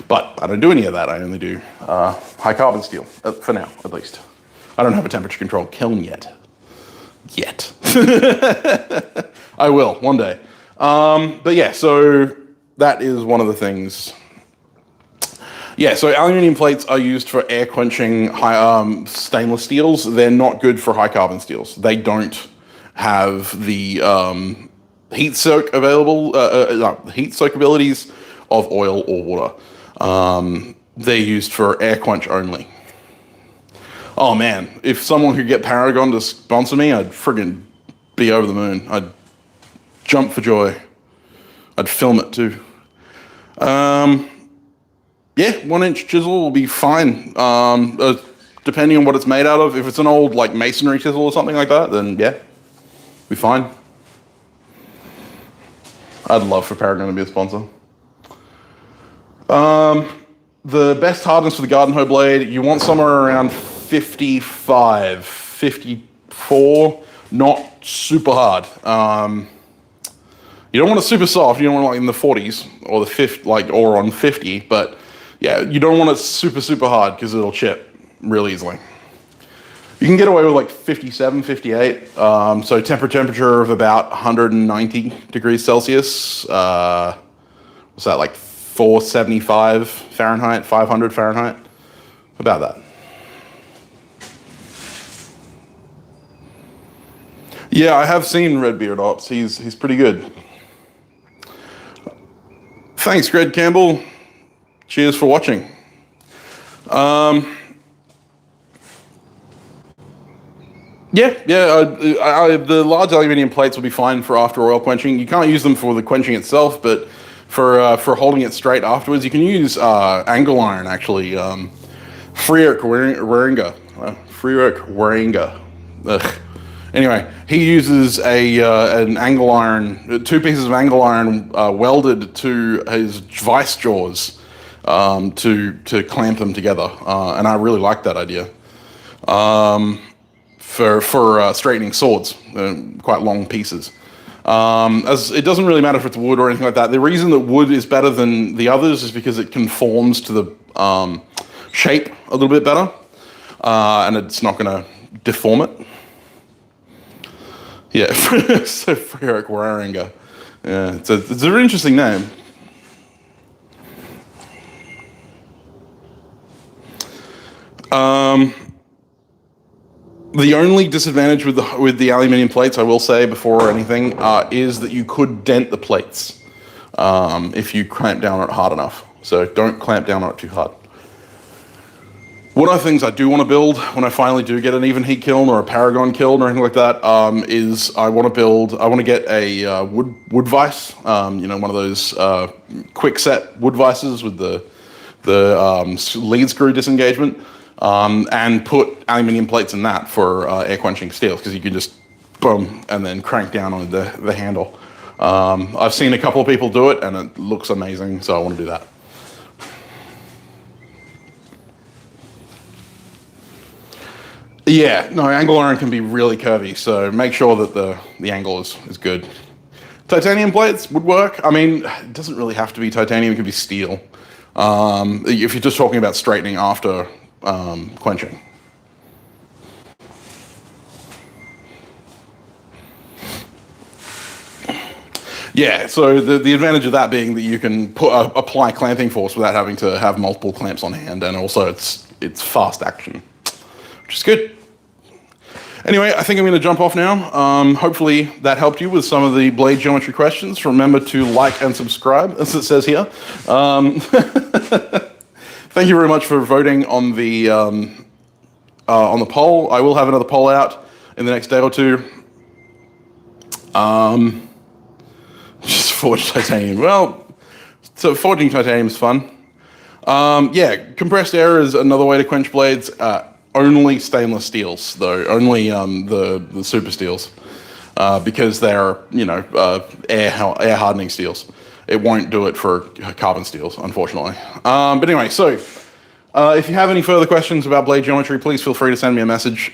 But I don't do any of that. I only do high carbon steel, for now, at least. I don't have a temperature controlled kiln yet. I will, one day. But yeah, so that is one of the things. Yeah, so aluminium plates are used for air quenching stainless steels. They're not good for high carbon steels. They don't have the heat soak abilities of oil or water. They're used for air quench only. Oh man, if someone could get Paragon to sponsor me, I'd friggin' be over the moon. I'd jump for joy. I'd film it too. Yeah, 1-inch chisel will be fine. Depending on what it's made out of. If it's an old like masonry chisel or something like that, then yeah, be fine. I'd love for Paragon to be a sponsor. The best hardness for the garden hoe blade, you want somewhere around 55, 54, not super hard. You don't want it super soft. You don't want it like in the 40s or the 50, or on 50. But yeah, you don't want it super hard because it'll chip real easily. You can get away with like 57, 58. So temperature of about 190 degrees Celsius. What's that, like 475 Fahrenheit, 500 Fahrenheit, about that. Yeah, I have seen Redbeard Ops. He's pretty good. Thanks, Greg Campbell. Cheers for watching. The large aluminium plates will be fine for after oil quenching. You can't use them for the quenching itself, but for holding it straight afterwards, you can use angle iron actually. Friedrich Weringer. Anyway, he uses an angle iron, 2 pieces of angle iron welded to his vice jaws to clamp them together, and I really like that idea. For straightening swords, quite long pieces. As it doesn't really matter if it's wood or anything like that. The reason that wood is better than the others is because it conforms to the shape a little bit better, and it's not going to deform it. Yeah, so Friedrich Weringer. Yeah, it's an interesting name. The only disadvantage with the aluminium plates, I will say before anything, is that you could dent the plates if you clamp down on it hard enough. So don't clamp down on it too hard. One of the things I do want to build when I finally do get an even heat kiln or a Paragon kiln or anything like that is I want to get a wood vise, one of those quick set wood vices with the lead screw disengagement, and put aluminium plates in that for air quenching steels, because you can just boom and then crank down on the handle. I've seen a couple of people do it and it looks amazing, so I want to do that. Yeah, no, angle iron can be really curvy, so make sure that the angle is good. Titanium plates would work. I mean, it doesn't really have to be titanium, it could be steel. If you're just talking about straightening after quenching. Yeah, so the advantage of that being that you can apply clamping force without having to have multiple clamps on hand, and also it's fast action, which is good. Anyway, I think I'm going to jump off now. Hopefully that helped you with some of the blade geometry questions. Remember to like and subscribe, as it says here. Thank you very much for voting on the poll. I will have another poll out in the next day or two. Just forged titanium. Well, so forging titanium is fun. Yeah, compressed air is another way to quench blades. Only stainless steels, though. Only the super steels, because they're air hardening steels. It won't do it for carbon steels, unfortunately. But anyway, so if you have any further questions about blade geometry, please feel free to send me a message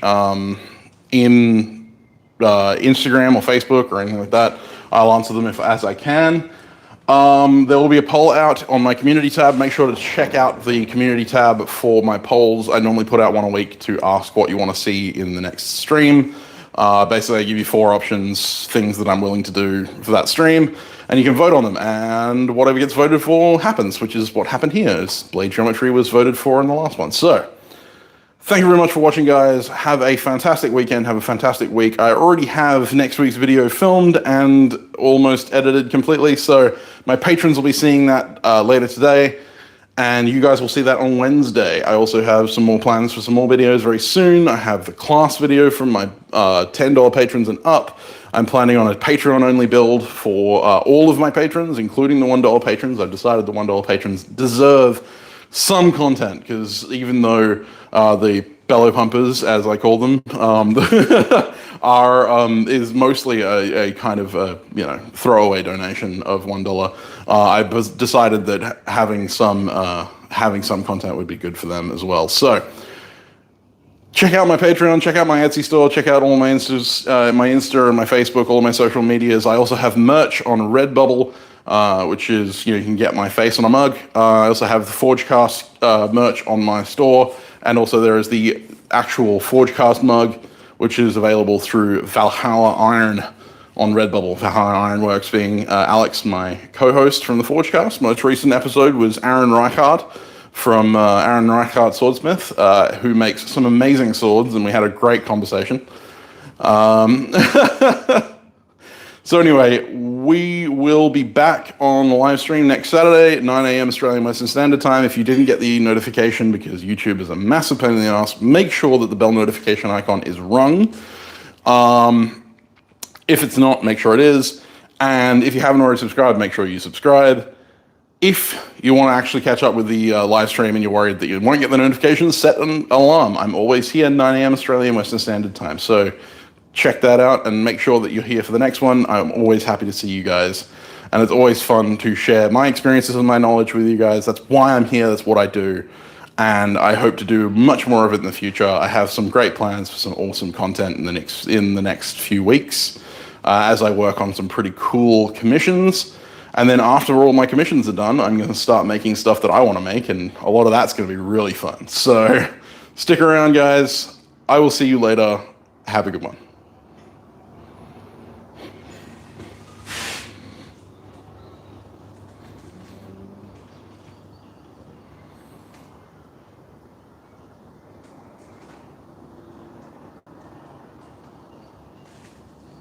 in Instagram or Facebook or anything like that. I'll answer them as I can. There will be a poll out on my community tab. Make sure to check out the community tab for my polls. I normally put out one a week to ask what you want to see in the next stream. Basically, I give you 4 options, things that I'm willing to do for that stream, and you can vote on them, and whatever gets voted for happens, which is what happened here. Is blade geometry was voted for in the last one. So thank you very much for watching, guys. Have a fantastic weekend. Have a fantastic week. I already have next week's video filmed and almost edited completely, so my patrons will be seeing that later today, and you guys will see that on Wednesday. I also have some more plans for some more videos very soon. I have the class video from my $10 patrons and up. I'm planning on a Patreon-only build for all of my patrons, including the $1 patrons. I've decided the $1 patrons deserve some content, because even though the bellow pumpers, as I call them, is mostly a kind of throwaway donation of $1. I decided that having some content would be good for them as well. So check out my Patreon, check out my Etsy store, check out all my Instas, my Insta and my Facebook, all my social medias. I also have merch on Redbubble, which is, you can get my face on a mug. I also have the Forgecast merch on my store, and also there is the actual Forgecast mug, which is available through Valhalla Iron on Redbubble for how Ironworks, being Alex, my co-host from the Forgecast. Most recent episode was Aaron Reichhardt from Aaron Reichhardt Swordsmith, who makes some amazing swords, and we had a great conversation. So anyway, we will be back on the live stream next Saturday at 9 a.m. Australian Western Standard Time. If you didn't get the notification, because YouTube is a massive pain in the ass, make sure that the bell notification icon is rung. If it's not, make sure it is. And if you haven't already subscribed, make sure you subscribe. If you want to actually catch up with the live stream and you're worried that you won't get the notifications, set an alarm. I'm always here 9 a.m. Australian Western Standard Time. So check that out and make sure that you're here for the next one. I'm always happy to see you guys. And it's always fun to share my experiences and my knowledge with you guys. That's why I'm here. That's what I do. And I hope to do much more of it in the future. I have some great plans for some awesome content in the next few weeks as I work on some pretty cool commissions. And then after all my commissions are done, I'm going to start making stuff that I want to make. And a lot of that's going to be really fun. So stick around, guys. I will see you later. Have a good one.